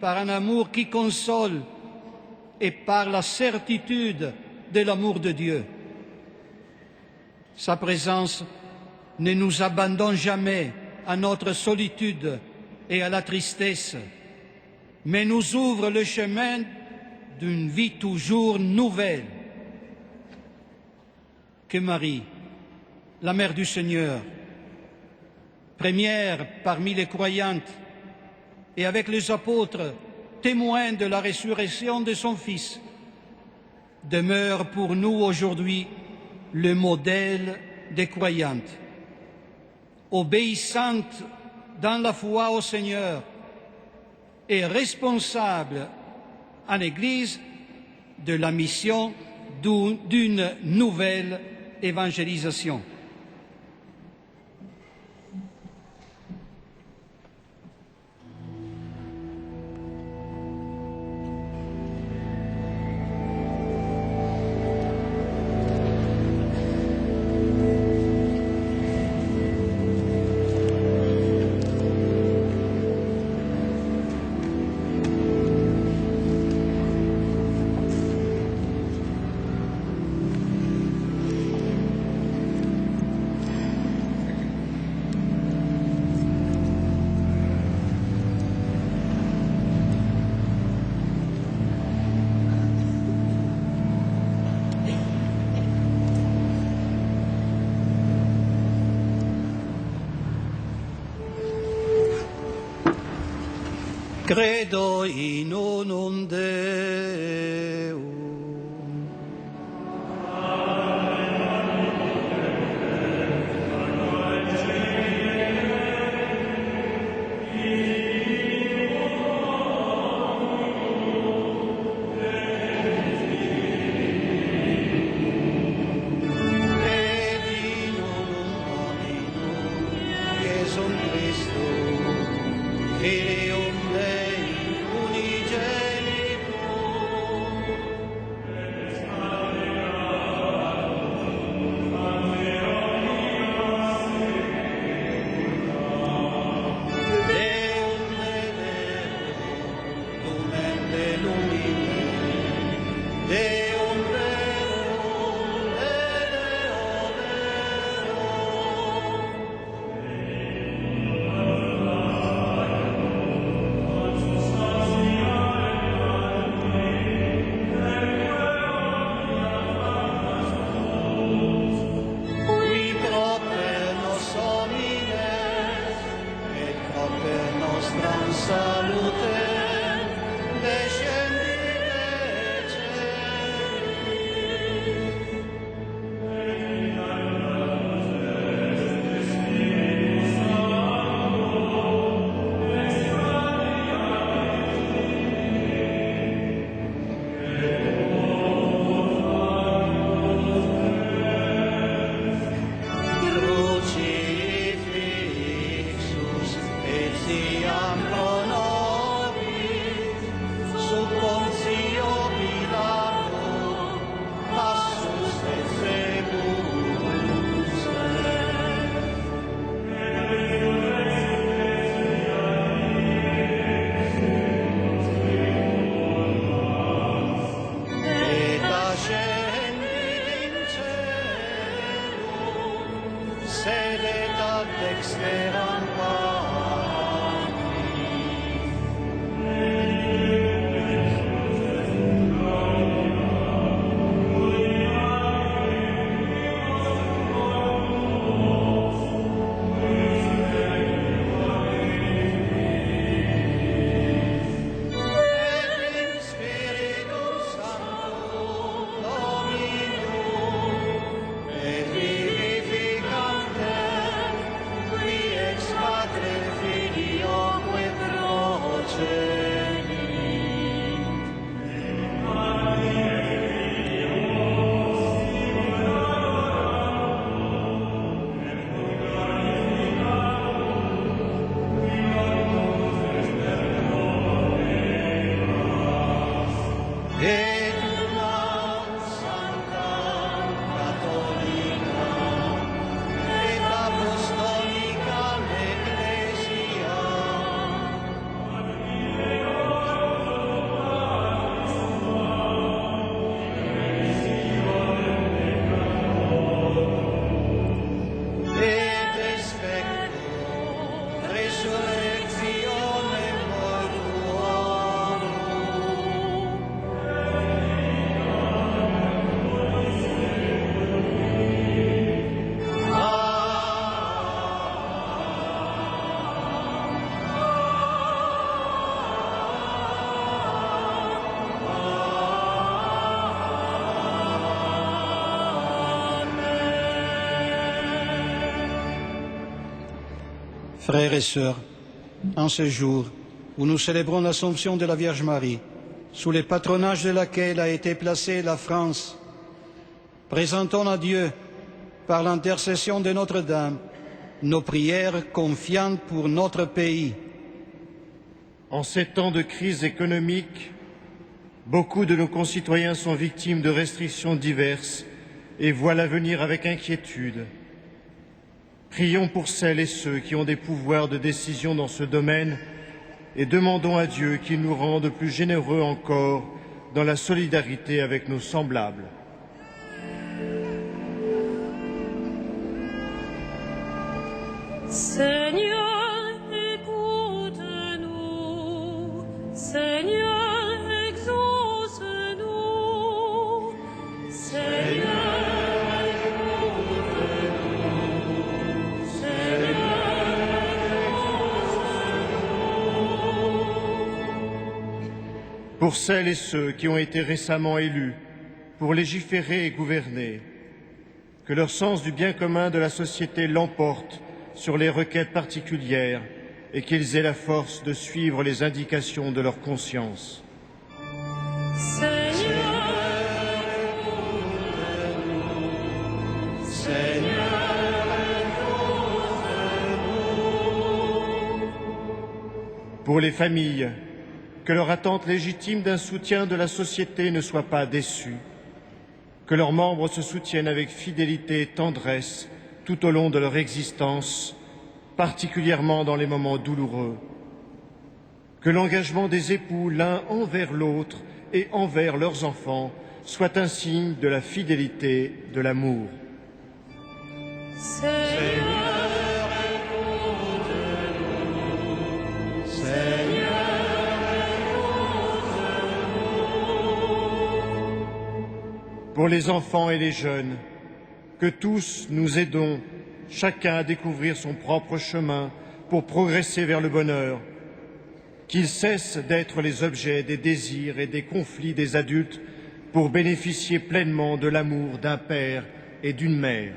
par un amour qui console et par la certitude de l'amour de Dieu. Sa présence ne nous abandonne jamais à notre solitude et à la tristesse, mais nous ouvre le chemin d'une vie toujours nouvelle. Que Marie, la Mère du Seigneur, première parmi les croyantes et avec les apôtres, témoin de la résurrection de son Fils, demeure pour nous aujourd'hui le modèle des croyantes, obéissante dans la foi au Seigneur et responsable en Église de la mission d'une nouvelle évangélisation. Credo in unum Deum. Frères et sœurs, en ce jour où nous célébrons l'Assomption de la Vierge Marie, sous le patronage de laquelle a été placée la France, présentons à Dieu, par l'intercession de Notre-Dame, nos prières confiantes pour notre pays. En ces temps de crise économique, beaucoup de nos concitoyens sont victimes de restrictions diverses et voient l'avenir avec inquiétude. Prions pour celles et ceux qui ont des pouvoirs de décision dans ce domaine et demandons à Dieu qu'il nous rende plus généreux encore dans la solidarité avec nos semblables. Seigneur, écoute-nous. Seigneur, exauce-nous. Seigneur, exauce-nous. Seigneur, exauce-nous. pour celles et ceux qui ont été récemment élus pour légiférer et gouverner, que leur sens du bien commun de la société l'emporte sur les requêtes particulières et qu'ils aient la force de suivre les indications de leur conscience. Pour les familles, que leur attente légitime d'un soutien de la société ne soit pas déçue, que leurs membres se soutiennent avec fidélité et tendresse tout au long de leur existence, particulièrement dans les moments douloureux, que l'engagement des époux l'un envers l'autre et envers leurs enfants soit un signe de la fidélité, de l'amour. Pour les enfants et les jeunes, que tous nous aidons chacun à découvrir son propre chemin pour progresser vers le bonheur, qu'ils cessent d'être les objets des désirs et des conflits des adultes pour bénéficier pleinement de l'amour d'un père et d'une mère.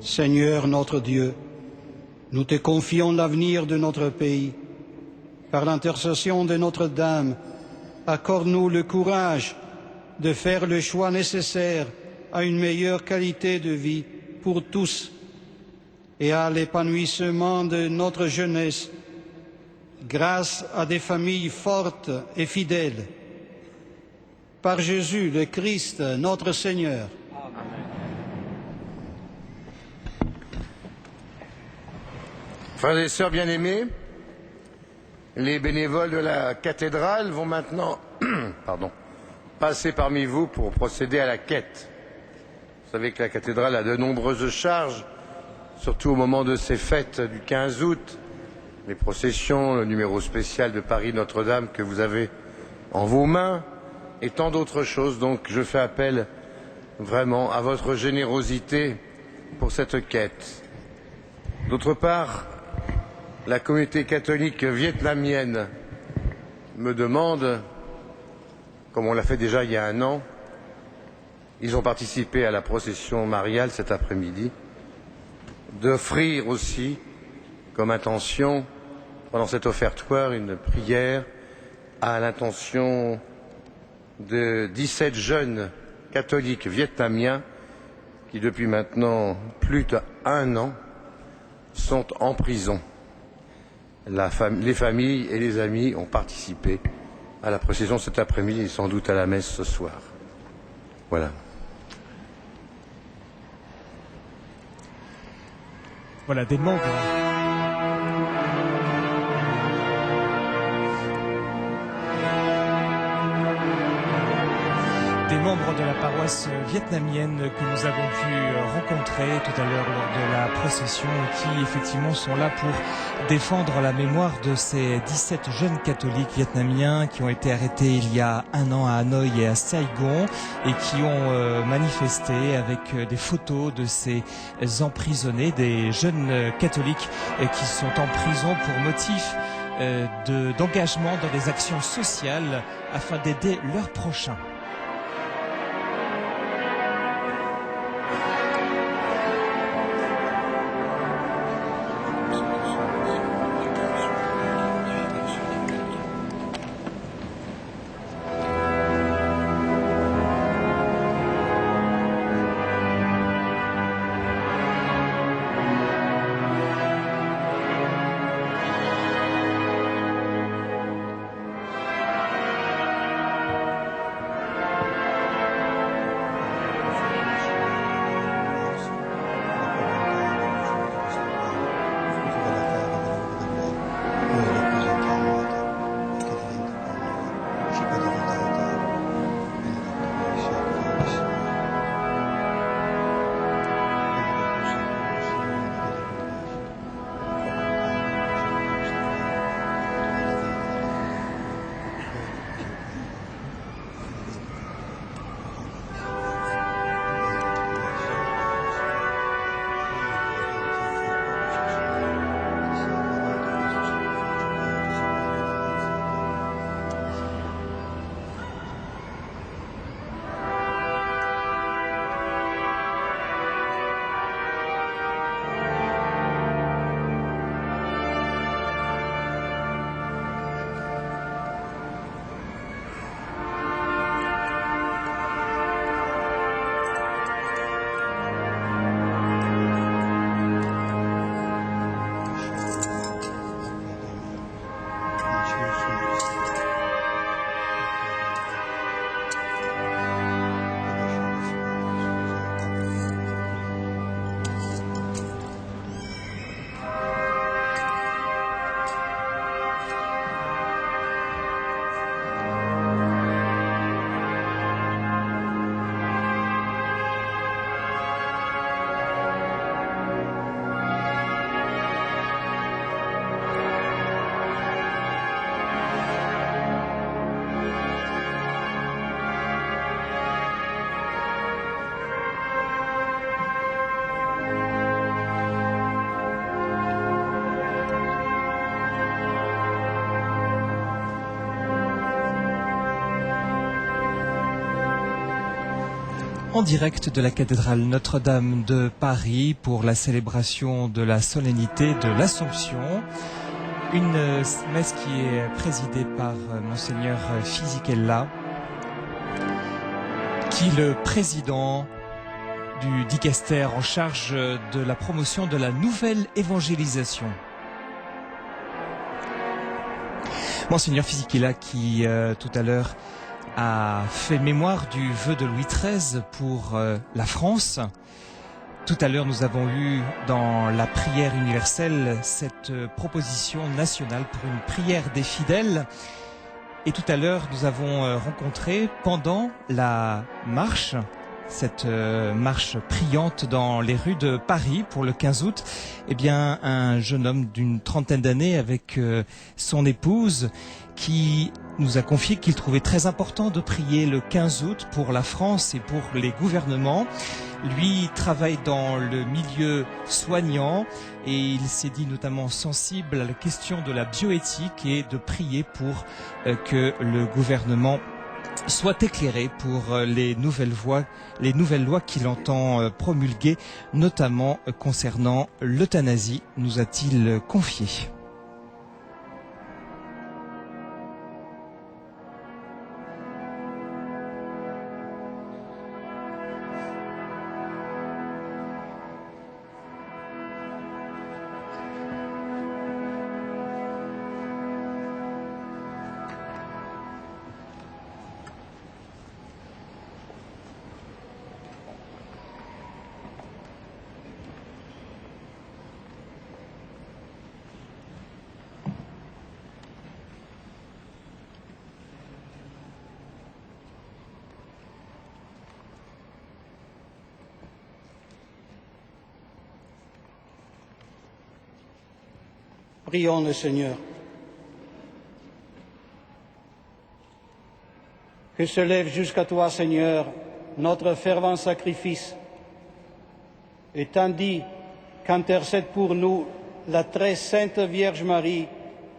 Seigneur notre Dieu, nous te confions l'avenir de notre pays. Par l'intercession de Notre-Dame, accorde-nous le courage de faire le choix nécessaire à une meilleure qualité de vie pour tous et à l'épanouissement de notre jeunesse grâce à des familles fortes et fidèles. Par Jésus le Christ, notre Seigneur. Frères et sœurs bien-aimés, les bénévoles de la cathédrale vont maintenant passer parmi vous pour procéder à la quête. Vous savez que la cathédrale a de nombreuses charges, surtout au moment de ces fêtes du 15 août, les processions, le numéro spécial de Paris Notre-Dame que vous avez en vos mains et tant d'autres choses. Donc je fais appel vraiment à votre générosité pour cette quête. D'autre part, la communauté catholique vietnamienne me demande, comme on l'a fait déjà il y a un an, ils ont participé à la procession mariale cet après-midi, d'offrir aussi comme intention, pendant cet offertoire, une prière à l'intention de 17 jeunes catholiques vietnamiens qui, depuis maintenant plus d'1 an, sont en prison. Les familles et les amis ont participé à la procession cet après-midi et sans doute à la messe ce soir. Voilà. Voilà, des membres. Des membres de la paroisse vietnamienne que nous avons pu rencontrer tout à l'heure lors de la procession et qui effectivement sont là pour défendre la mémoire de ces 17 jeunes catholiques vietnamiens qui ont été arrêtés il y a 1 an à Hanoï et à Saigon et qui ont manifesté avec des photos de ces emprisonnés, des jeunes catholiques qui sont en prison pour motif d'engagement dans des actions sociales afin d'aider leurs prochains. En direct de la cathédrale Notre-Dame de Paris pour la célébration de la solennité de l'Assomption. Une messe qui est présidée par Monseigneur Fisichella, qui est le président du dicaster en charge de la promotion de la nouvelle évangélisation. Monseigneur Fisichella qui tout à l'heure a fait mémoire du vœu de Louis XIII pour la France. Tout à l'heure, nous avons lu dans la prière universelle cette proposition nationale pour une prière des fidèles. Et tout à l'heure, nous avons rencontré pendant la marche, cette marche priante dans les rues de Paris pour le 15 août, eh bien, un jeune homme d'une trentaine d'années avec son épouse qui nous a confié qu'il trouvait très important de prier le 15 août pour la France et pour les gouvernements. Lui travaille dans le milieu soignant et il s'est dit notamment sensible à la question de la bioéthique et de prier pour que le gouvernement soit éclairé pour les nouvelles lois qu'il entend promulguer, notamment concernant l'euthanasie, nous a-t-il confié. Prions le Seigneur. Que se lève jusqu'à toi, Seigneur, notre fervent sacrifice, et tandis qu'intercède pour nous la très sainte Vierge Marie,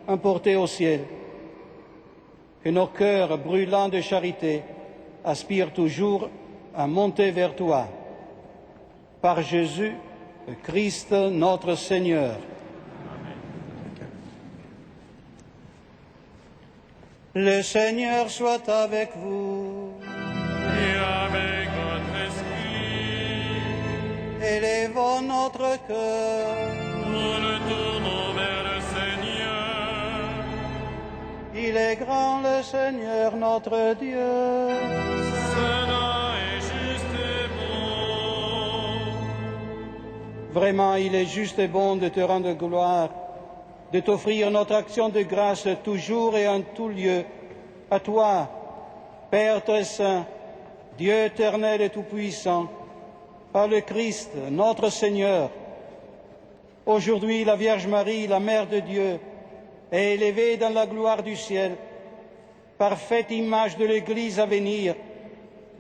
emportée au ciel, que nos cœurs brûlants de charité aspirent toujours à monter vers toi. Par Jésus, le Christ, notre Seigneur. Le Seigneur soit avec vous. Et avec votre esprit. Élevons notre cœur. Nous le tournons vers le Seigneur. Il est grand le Seigneur notre Dieu. Cela est juste et bon. Vraiment, il est juste et bon de te rendre gloire, de t'offrir notre action de grâce toujours et en tout lieu, à toi, Père très saint, Dieu éternel et tout-puissant, par le Christ, notre Seigneur. Aujourd'hui, la Vierge Marie, la Mère de Dieu, est élevée dans la gloire du ciel, parfaite image de l'Église à venir,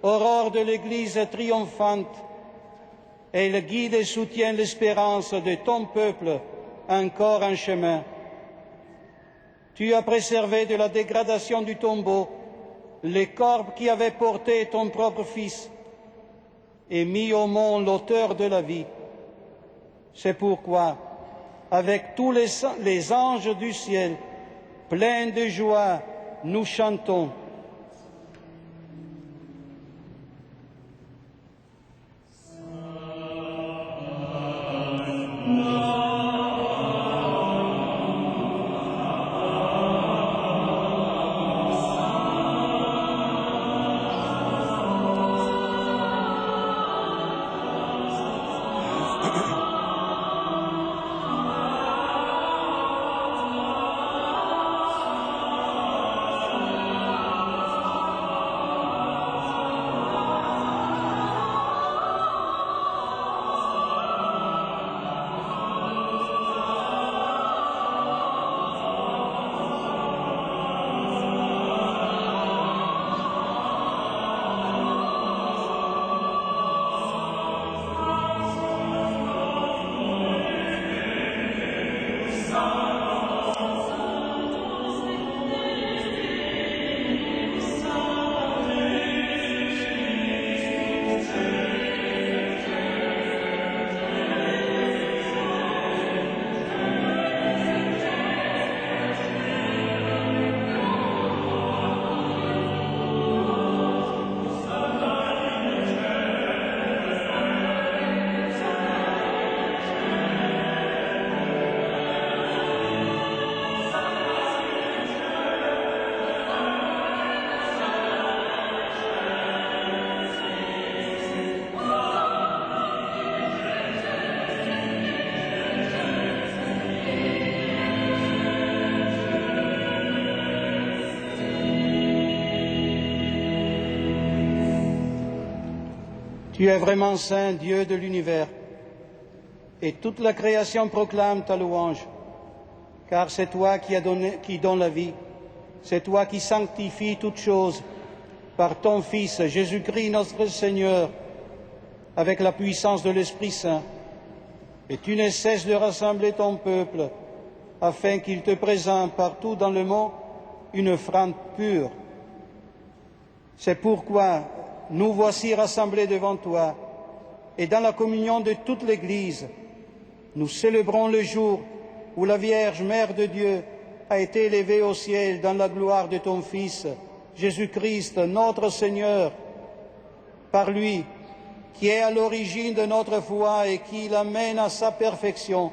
aurore de l'Église triomphante. Elle guide et soutient l'espérance de ton peuple, encore en chemin. Tu as préservé de la dégradation du tombeau les corps qui avaient porté ton propre Fils et mis au monde l'auteur de la vie. C'est pourquoi, avec tous les anges du ciel, pleins de joie, nous chantons. Tu es vraiment saint, Dieu de l'univers, et toute la création proclame ta louange, car c'est toi qui donnes la vie, c'est toi qui sanctifies toutes choses par ton Fils Jésus-Christ notre Seigneur, avec la puissance de l'Esprit Saint. Et tu ne cesses de rassembler ton peuple, afin qu'il te présente partout dans le monde une offrande pure. C'est pourquoi nous voici rassemblés devant toi, et dans la communion de toute l'Église, nous célébrons le jour où la Vierge, Mère de Dieu, a été élevée au ciel dans la gloire de ton Fils, Jésus-Christ, notre Seigneur. Par lui, qui est à l'origine de notre foi et qui l'amène à sa perfection,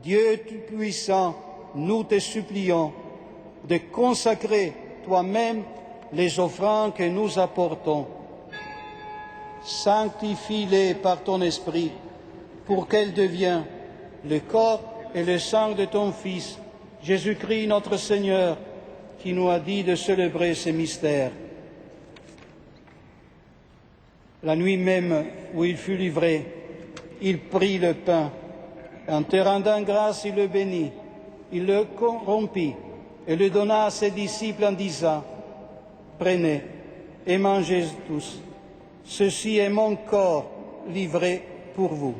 Dieu Tout-Puissant, nous te supplions de consacrer toi-même les offrandes que nous apportons. Sanctifie-les par ton Esprit, pour qu'elles deviennent le corps et le sang de ton Fils, Jésus-Christ notre Seigneur, qui nous a dit de célébrer ces mystères. La nuit même où il fut livré, il prit le pain. En te rendant grâce, il le bénit, il le rompit et le donna à ses disciples en disant, « Prenez et mangez tous. Ceci est mon corps livré pour vous. »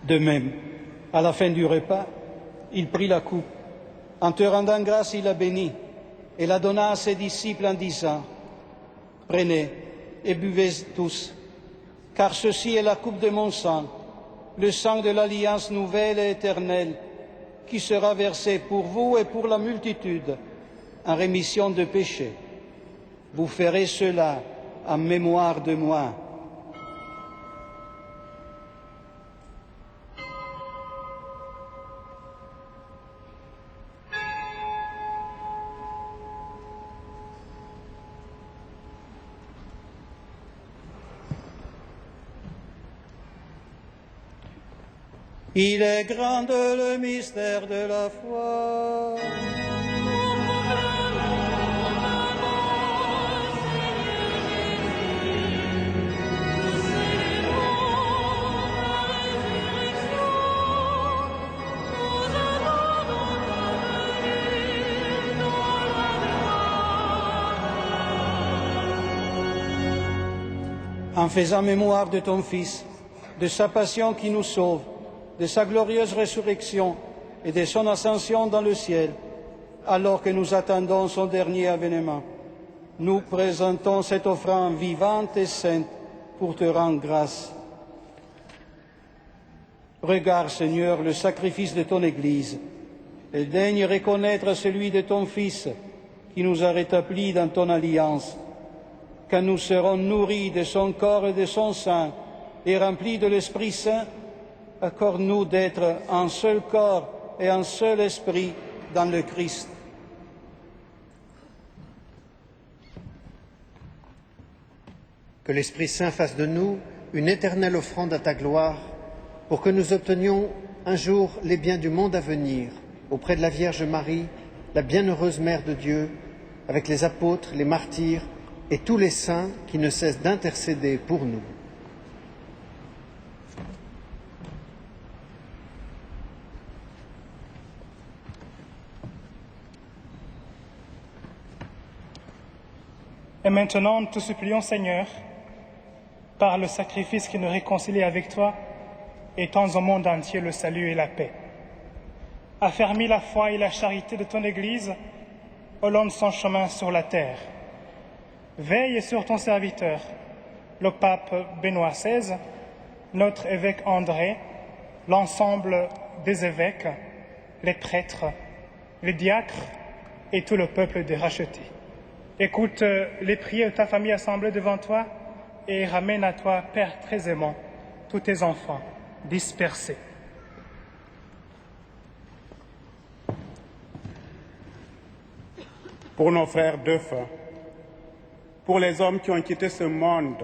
De même, à la fin du repas, il prit la coupe. En te rendant grâce, il la bénit et la donna à ses disciples en disant, « Prenez et buvez tous, car ceci est la coupe de mon sang, le sang de l'alliance nouvelle et éternelle, qui sera versé pour vous et pour la multitude en rémission de péchés. Vous ferez cela en mémoire de moi. » Il est grand le mystère de la foi. En faisant mémoire de ton Fils, de sa passion qui nous sauve, de sa glorieuse résurrection et de son ascension dans le ciel, alors que nous attendons son dernier avènement, nous présentons cette offrande vivante et sainte pour te rendre grâce. Regarde, Seigneur, le sacrifice de ton Église et daigne reconnaître celui de ton Fils qui nous a rétablis dans ton alliance. Quand nous serons nourris de son corps et de son sang et remplis de l'Esprit Saint, accorde-nous d'être un seul corps et un seul esprit dans le Christ. Que l'Esprit Saint fasse de nous une éternelle offrande à ta gloire, pour que nous obtenions un jour les biens du monde à venir, auprès de la Vierge Marie, la bienheureuse Mère de Dieu, avec les apôtres, les martyrs et tous les saints qui ne cessent d'intercéder pour nous. Et maintenant, nous te supplions, Seigneur, par le sacrifice qui nous réconcilie avec toi, étends au monde entier le salut et la paix. Affermis la foi et la charité de ton Église au long de son chemin sur la terre. Veille sur ton serviteur, le pape Benoît XVI, notre évêque André, l'ensemble des évêques, les prêtres, les diacres et tout le peuple des rachetés. Écoute les prières de ta famille assemblée devant toi et ramène à toi, Père très aimant, tous tes enfants dispersés. Pour nos frères défunts, pour les hommes qui ont quitté ce monde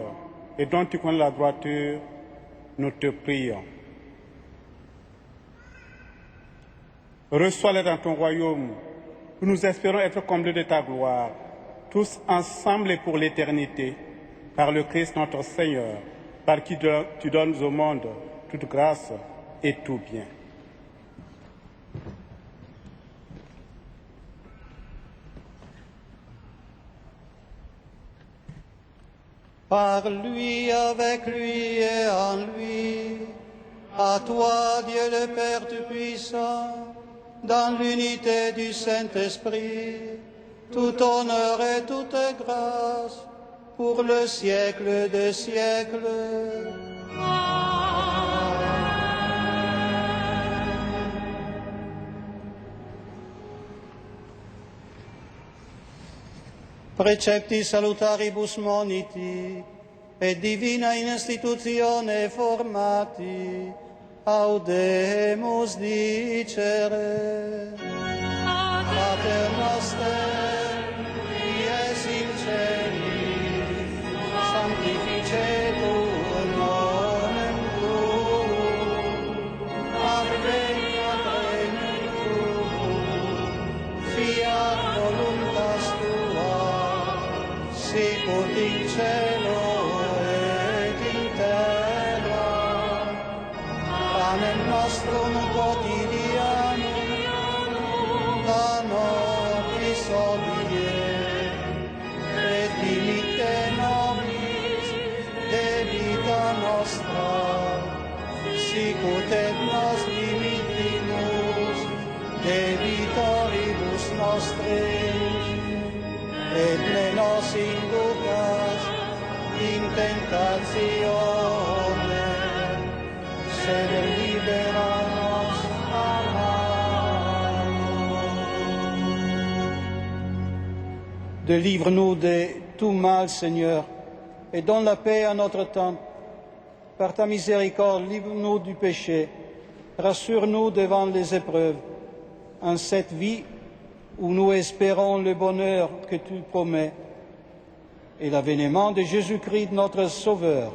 et dont tu connais la droiture, nous te prions. Reçois-les dans ton royaume, où nous espérons être comblés de ta gloire, tous ensemble et pour l'éternité, par le Christ notre Seigneur, par qui tu donnes au monde toute grâce et tout bien. Par lui, avec lui et en lui, à toi, Dieu le Père Tout-Puissant, dans l'unité du Saint-Esprit, tout honneur et toute grâce, pour le siècle des siècles. Precepti salutaribus moniti, et divina institutione formati, audemus dicere. Pater noster, qui es in celis, sanctificetur nomen tuum, adveniat regnum tuum, fiat voluntas tua, sicut in cielo et in terra. Panem nostrum quotidianum da nobis hodie, et dimitte nobis debita nostra, sicut et nos dimittimus debitoribus nostris, et ne nos inducas in tentatione, sed libera nos a malo. Délivre-nous de tout mal, Seigneur, et donne la paix à notre temps. Par ta miséricorde, livre-nous du péché, rassure-nous devant les épreuves, en cette vie où nous espérons le bonheur que tu promets et l'avènement de Jésus-Christ, notre Sauveur.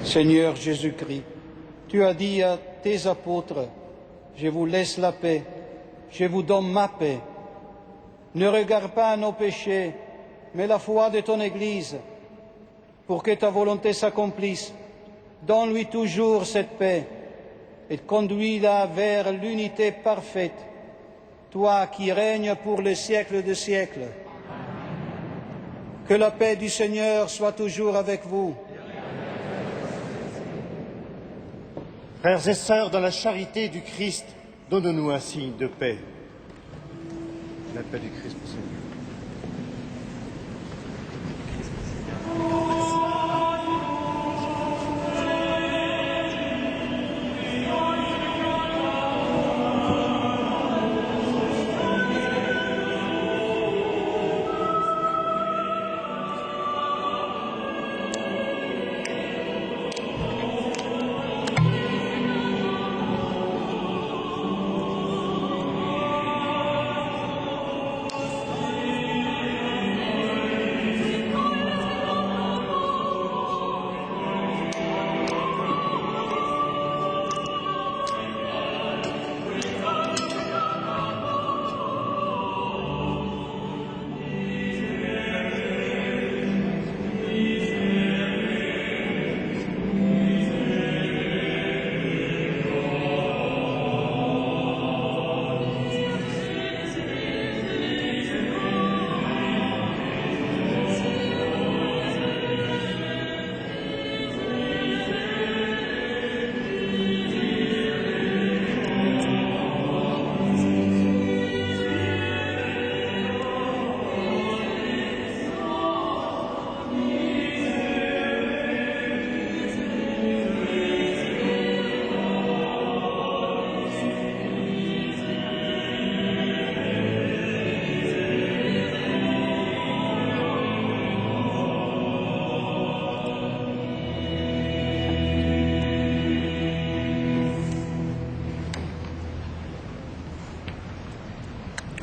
Seigneur Jésus-Christ, tu as dit à tes apôtres, « Je vous laisse la paix, je vous donne ma paix. Ne regarde pas nos péchés, mais la foi de ton Église, pour que ta volonté s'accomplisse. Donne-lui toujours cette paix et conduis-la vers l'unité parfaite, toi qui règnes pour les siècles des siècles. Que la paix du Seigneur soit toujours avec vous. Frères et sœurs, dans la charité du Christ, donne-nous un signe de paix. La paix du Christ, Seigneur.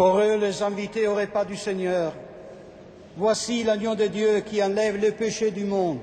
Heureux les invités au repas du Seigneur. Voici l'agneau de Dieu qui enlève le péché du monde.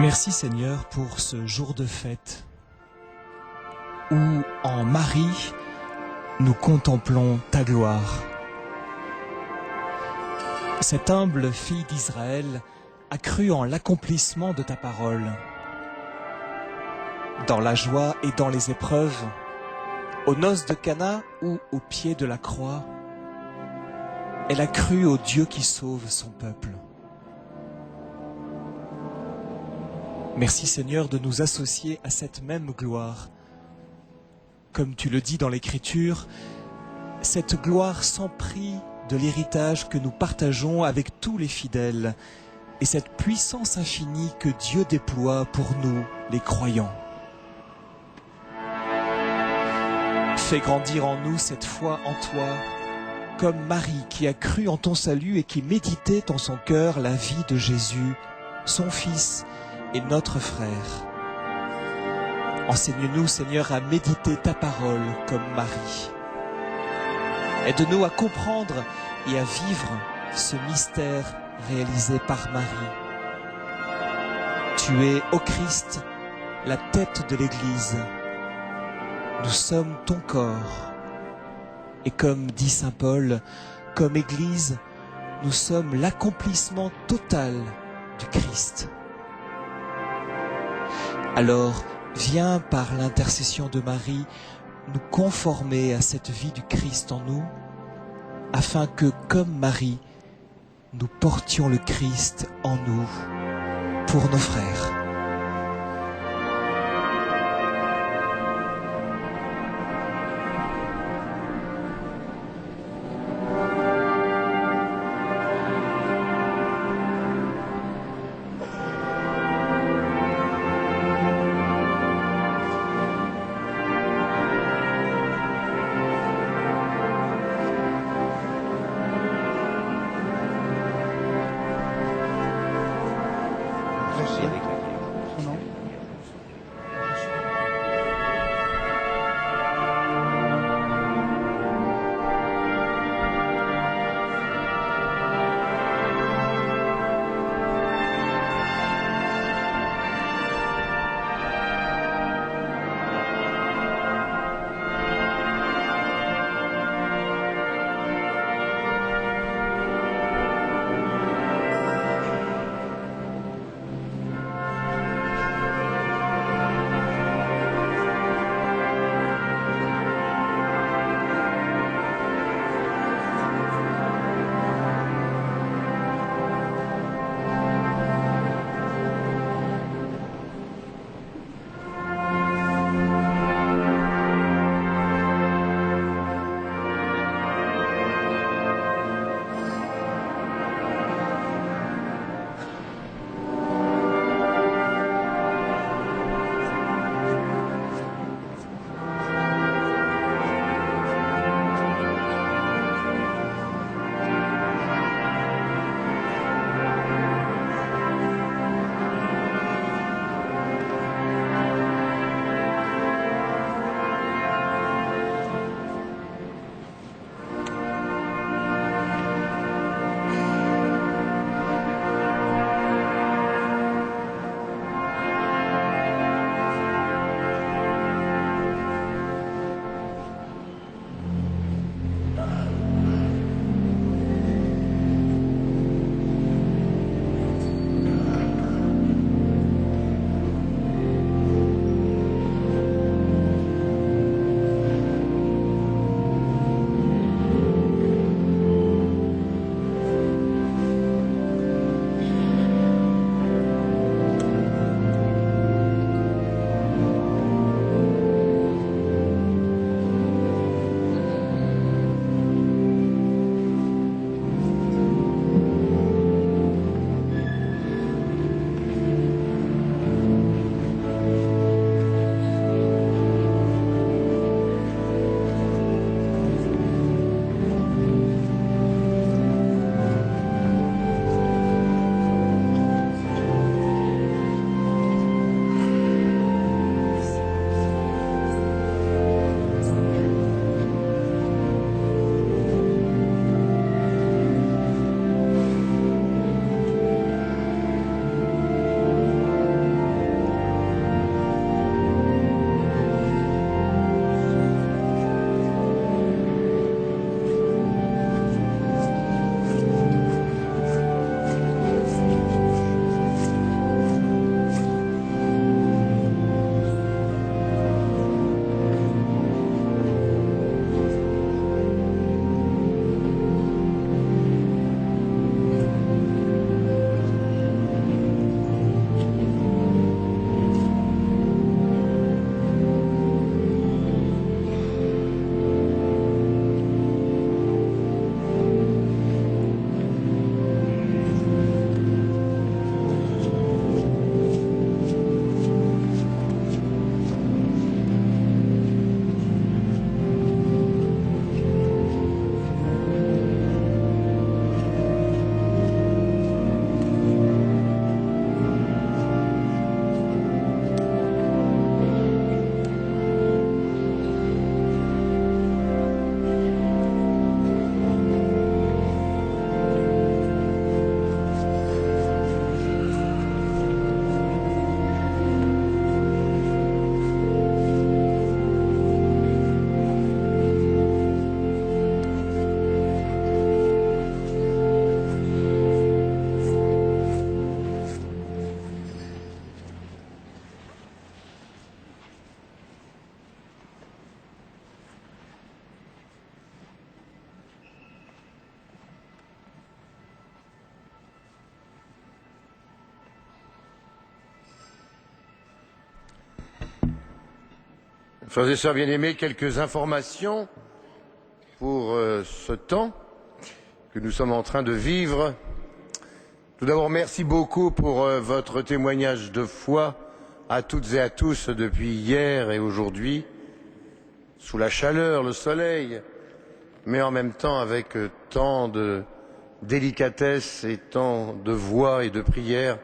Merci Seigneur pour ce jour de fête où en Marie nous contemplons ta gloire. Cette humble fille d'Israël a cru en l'accomplissement de ta parole. Dans la joie et dans les épreuves, aux noces de Cana ou au pied de la croix, elle a cru au Dieu qui sauve son peuple. Merci Seigneur de nous associer à cette même gloire. Comme tu le dis dans l'Écriture, cette gloire sans prix de l'héritage que nous partageons avec tous les fidèles et cette puissance infinie que Dieu déploie pour nous, les croyants. Fais grandir en nous cette foi en toi, comme Marie qui a cru en ton salut et qui méditait en son cœur la vie de Jésus, son Fils et notre frère. Enseigne-nous, Seigneur, à méditer ta parole comme Marie. Aide-nous à comprendre et à vivre ce mystère réalisé par Marie. Tu es, ô Christ, la tête de l'Église. Nous sommes ton corps. Et comme dit saint Paul, comme Église, nous sommes l'accomplissement total du Christ. Alors, viens par l'intercession de Marie nous conformer à cette vie du Christ en nous, afin que, comme Marie, nous portions le Christ en nous pour nos frères. Ceci avec la clé. Frères et sœurs bien-aimés, quelques informations pour ce temps que nous sommes en train de vivre. Tout d'abord, merci beaucoup pour votre témoignage de foi à toutes et à tous depuis hier et aujourd'hui, sous la chaleur, le soleil, mais en même temps avec tant de délicatesse et tant de voix et de prières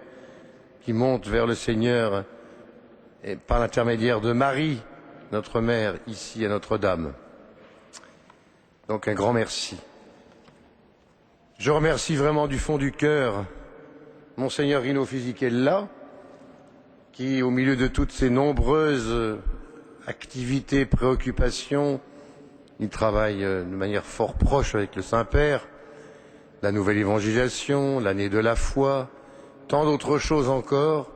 qui montent vers le Seigneur et par l'intermédiaire de Marie, notre mère, ici à Notre-Dame. Donc un grand merci. Je remercie vraiment du fond du cœur Monseigneur Rino Fisichella, qui, au milieu de toutes ces nombreuses activités, préoccupations, il travaille de manière fort proche avec le Saint-Père, la nouvelle évangélisation, l'année de la foi, tant d'autres choses encore,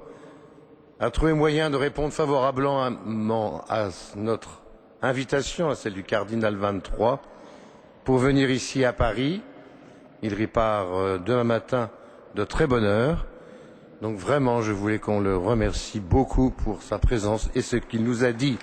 a trouvé moyen de répondre favorablement à notre invitation, à celle du cardinal 23, pour venir ici à Paris. Il repart demain matin de très bonne heure. Donc vraiment, je voulais qu'on le remercie beaucoup pour sa présence et ce qu'il nous a dit.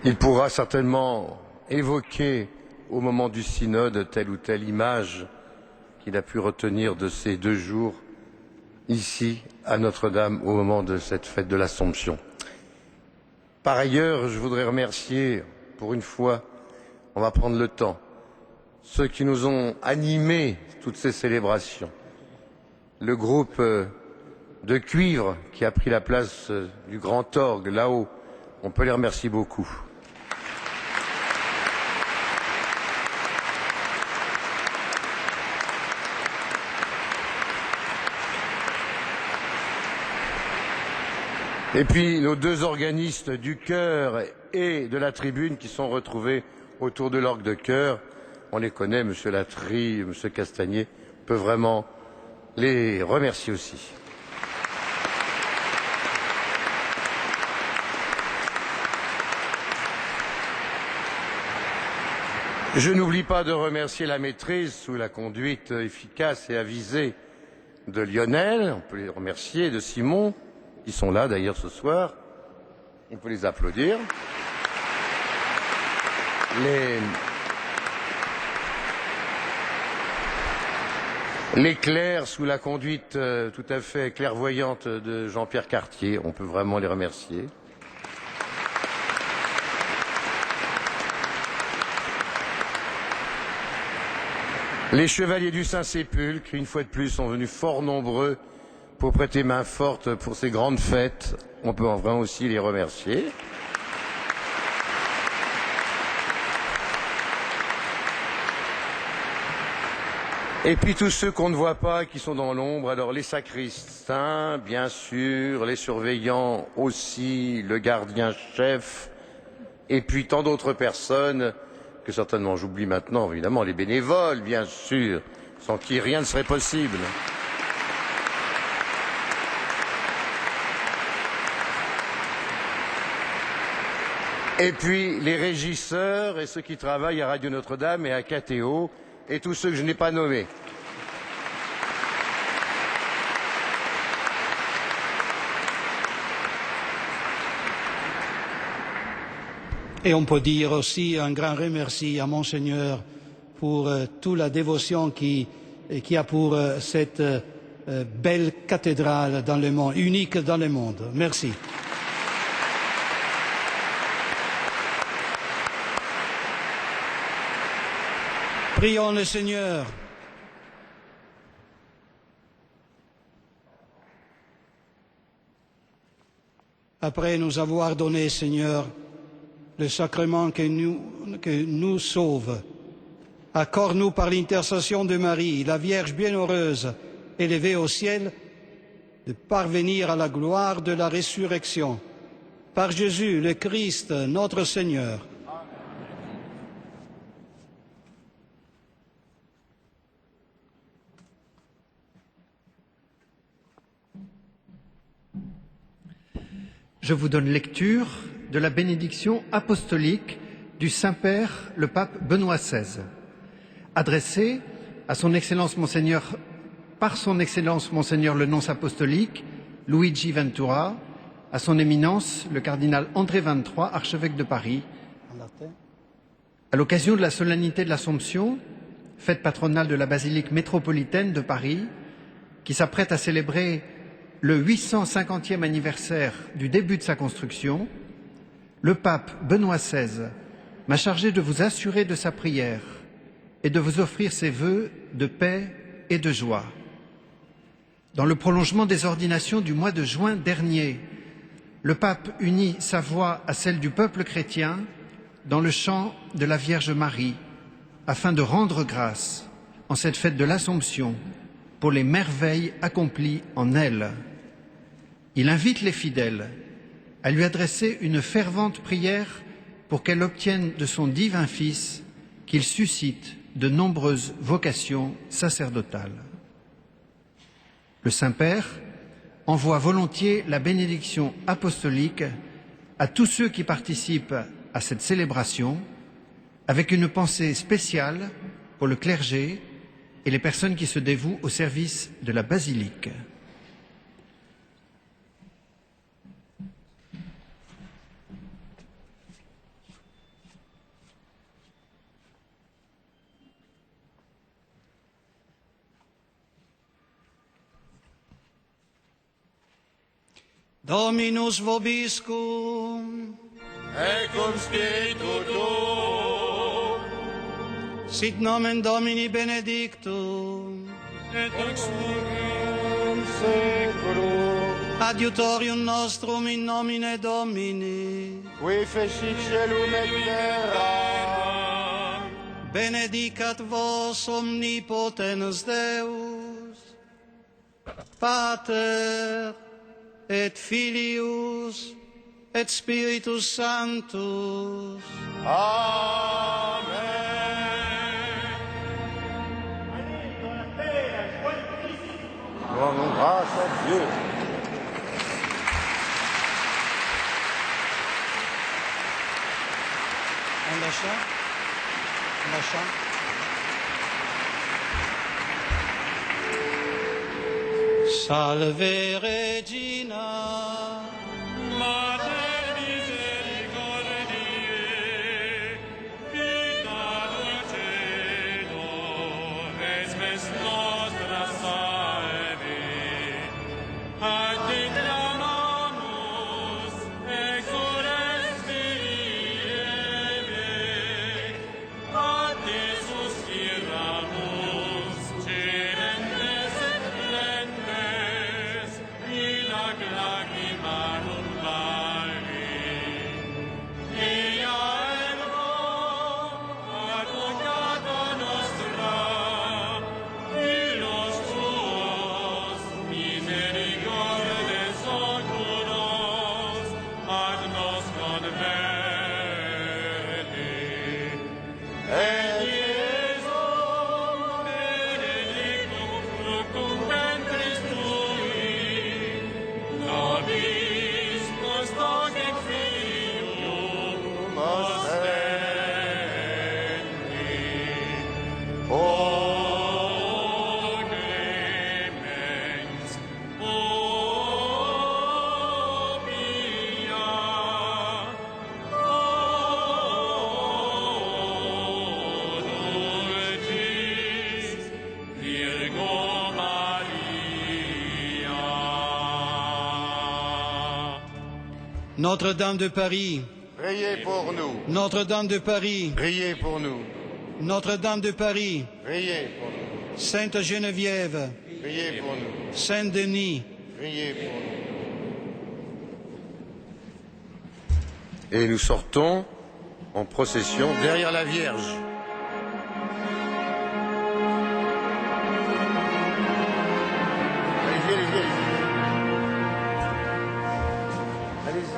Il pourra certainement évoquer au moment du synode telle ou telle image qu'il a pu retenir de ces 2 jours ici à Notre-Dame au moment de cette fête de l'Assomption. Par ailleurs, je voudrais remercier, pour une fois, on va prendre le temps, ceux qui nous ont animés toutes ces célébrations. Le groupe de cuivre qui a pris la place du grand orgue là-haut, on peut les remercier beaucoup. Et puis nos 2 organistes du chœur et de la tribune qui sont retrouvés autour de l'orgue de chœur. On les connaît, M. Latry, M. Castagnier, on peut vraiment les remercier aussi. Je n'oublie pas de remercier la maîtrise sous la conduite efficace et avisée de Lionel, on peut les remercier, de Simon, qui sont là d'ailleurs ce soir. On peut les applaudir. Les clercs sous la conduite tout à fait clairvoyante de Jean-Pierre Cartier, on peut vraiment les remercier. Les chevaliers du Saint-Sépulcre, une fois de plus, sont venus fort nombreux pour prêter main forte pour ces grandes fêtes. On peut vraiment aussi les remercier. Et puis tous ceux qu'on ne voit pas, qui sont dans l'ombre, alors les sacristains, bien sûr, les surveillants aussi, le gardien-chef, et puis tant d'autres personnes que certainement j'oublie maintenant, évidemment, les bénévoles, bien sûr, sans qui rien ne serait possible. Et puis les régisseurs et ceux qui travaillent à Radio Notre-Dame et à KTO et tous ceux que je n'ai pas nommés. Et on peut dire aussi un grand remercie à Monseigneur pour toute la dévotion qui a pour cette belle cathédrale dans le monde, unique dans le monde. Merci. Prions le Seigneur. Après nous avoir donné, Seigneur, le sacrement que nous sauve, accorde-nous par l'intercession de Marie, la Vierge bienheureuse, élevée au ciel, de parvenir à la gloire de la résurrection. Par Jésus, le Christ, notre Seigneur. Je vous donne lecture de la bénédiction apostolique du Saint-Père, le pape Benoît XVI, adressé à son Excellence Monseigneur, par son Excellence Monseigneur le nonce apostolique Luigi Ventura, à son Éminence le cardinal André XXIII, archevêque de Paris, à l'occasion de la solennité de l'Assomption, fête patronale de la basilique métropolitaine de Paris, qui s'apprête à célébrer le 850e anniversaire du début de sa construction, le pape Benoît XVI m'a chargé de vous assurer de sa prière et de vous offrir ses vœux de paix et de joie. Dans le prolongement des ordinations du mois de juin dernier, le pape unit sa voix à celle du peuple chrétien dans le chant de la Vierge Marie, afin de rendre grâce en cette fête de l'Assomption pour les merveilles accomplies en elle. Il invite les fidèles à lui adresser une fervente prière pour qu'elle obtienne de son divin Fils qu'il suscite de nombreuses vocations sacerdotales. Le Saint-Père envoie volontiers la bénédiction apostolique à tous ceux qui participent à cette célébration, avec une pensée spéciale pour le clergé et les personnes qui se dévouent au service de la basilique. Dominus vobiscum, et cum spiritu tuo, sit nomen Domini benedictum, et ex in seculum, adiutorium nostrum in nomine Domini, qui fecit celum et terra, benedicat vos omnipotens Deus, Pater, et Filius, et Spiritus Sanctus. Amen. Rendons grâce à Dieu. On la chante? On la chante? Salve Regina, Mater misericordiae, vita dulcedo, espes nostra salve, a te clamamus, exoresti ebe, a te suspiramus, celentes et plentes, illac lacrimarum vale. Ea ergo, advocata nostra, illos tuos, misericordes oculos, ad nos converte. Et Iesum benedictum fructum ventris tui, nobis post hoc et filium ostendi. O clemens, o pia, o dulcis Virgo Maria. Notre-Dame de Paris, priez pour nous. Notre-Dame de Paris, Priez pour nous. Notre-Dame de Paris, Priez pour nous. Sainte Geneviève, Priez pour nous. Saint-Denis, Priez pour nous. Et nous sortons en procession derrière la Vierge. Allez-y, allez-y, allez-y. Allez-y.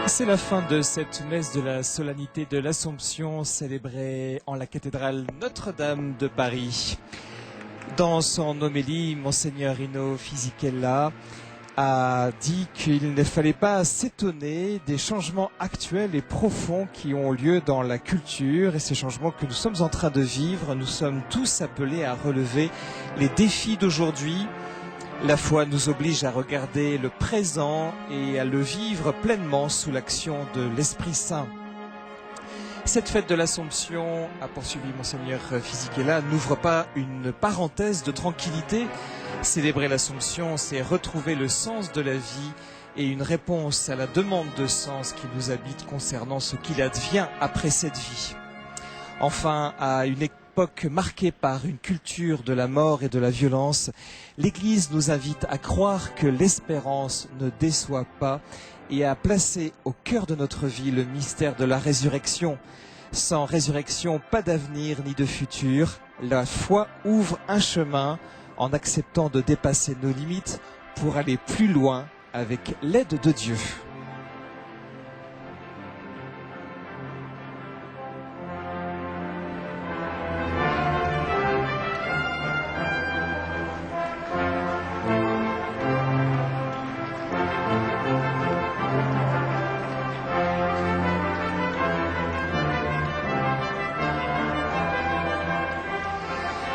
C'est la fin de cette messe de la solennité de l'Assomption célébrée en la cathédrale Notre-Dame de Paris. Dans son homélie, Monseigneur Rino Fisichella a dit qu'il ne fallait pas s'étonner des changements actuels et profonds qui ont lieu dans la culture et ces changements que nous sommes en train de vivre. Nous sommes tous appelés à relever les défis d'aujourd'hui. La foi nous oblige à regarder le présent et à le vivre pleinement sous l'action de l'Esprit Saint. Cette fête de l'Assomption, a poursuivi Monseigneur Fisichella, n'ouvre pas une parenthèse de tranquillité. Célébrer l'Assomption, c'est retrouver le sens de la vie et une réponse à la demande de sens qui nous habite concernant ce qu'il advient après cette vie. Enfin, à une époque marquée par une culture de la mort et de la violence, l'Église nous invite à croire que l'espérance ne déçoit pas et à placer au cœur de notre vie le mystère de la résurrection. Sans résurrection, pas d'avenir ni de futur. La foi ouvre un chemin en acceptant de dépasser nos limites pour aller plus loin avec l'aide de Dieu.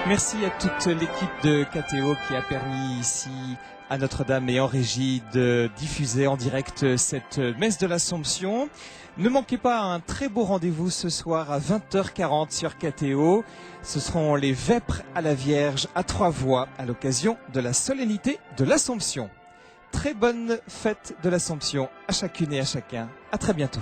Merci à toute l'équipe de KTO qui a permis ici à Notre-Dame et en régie de diffuser en direct cette messe de l'Assomption. Ne manquez pas un très beau rendez-vous ce soir à 20h40 sur KTO. Ce seront les Vêpres à la Vierge à 3 voix à l'occasion de la solennité de l'Assomption. Très bonne fête de l'Assomption à chacune et à chacun. À très bientôt.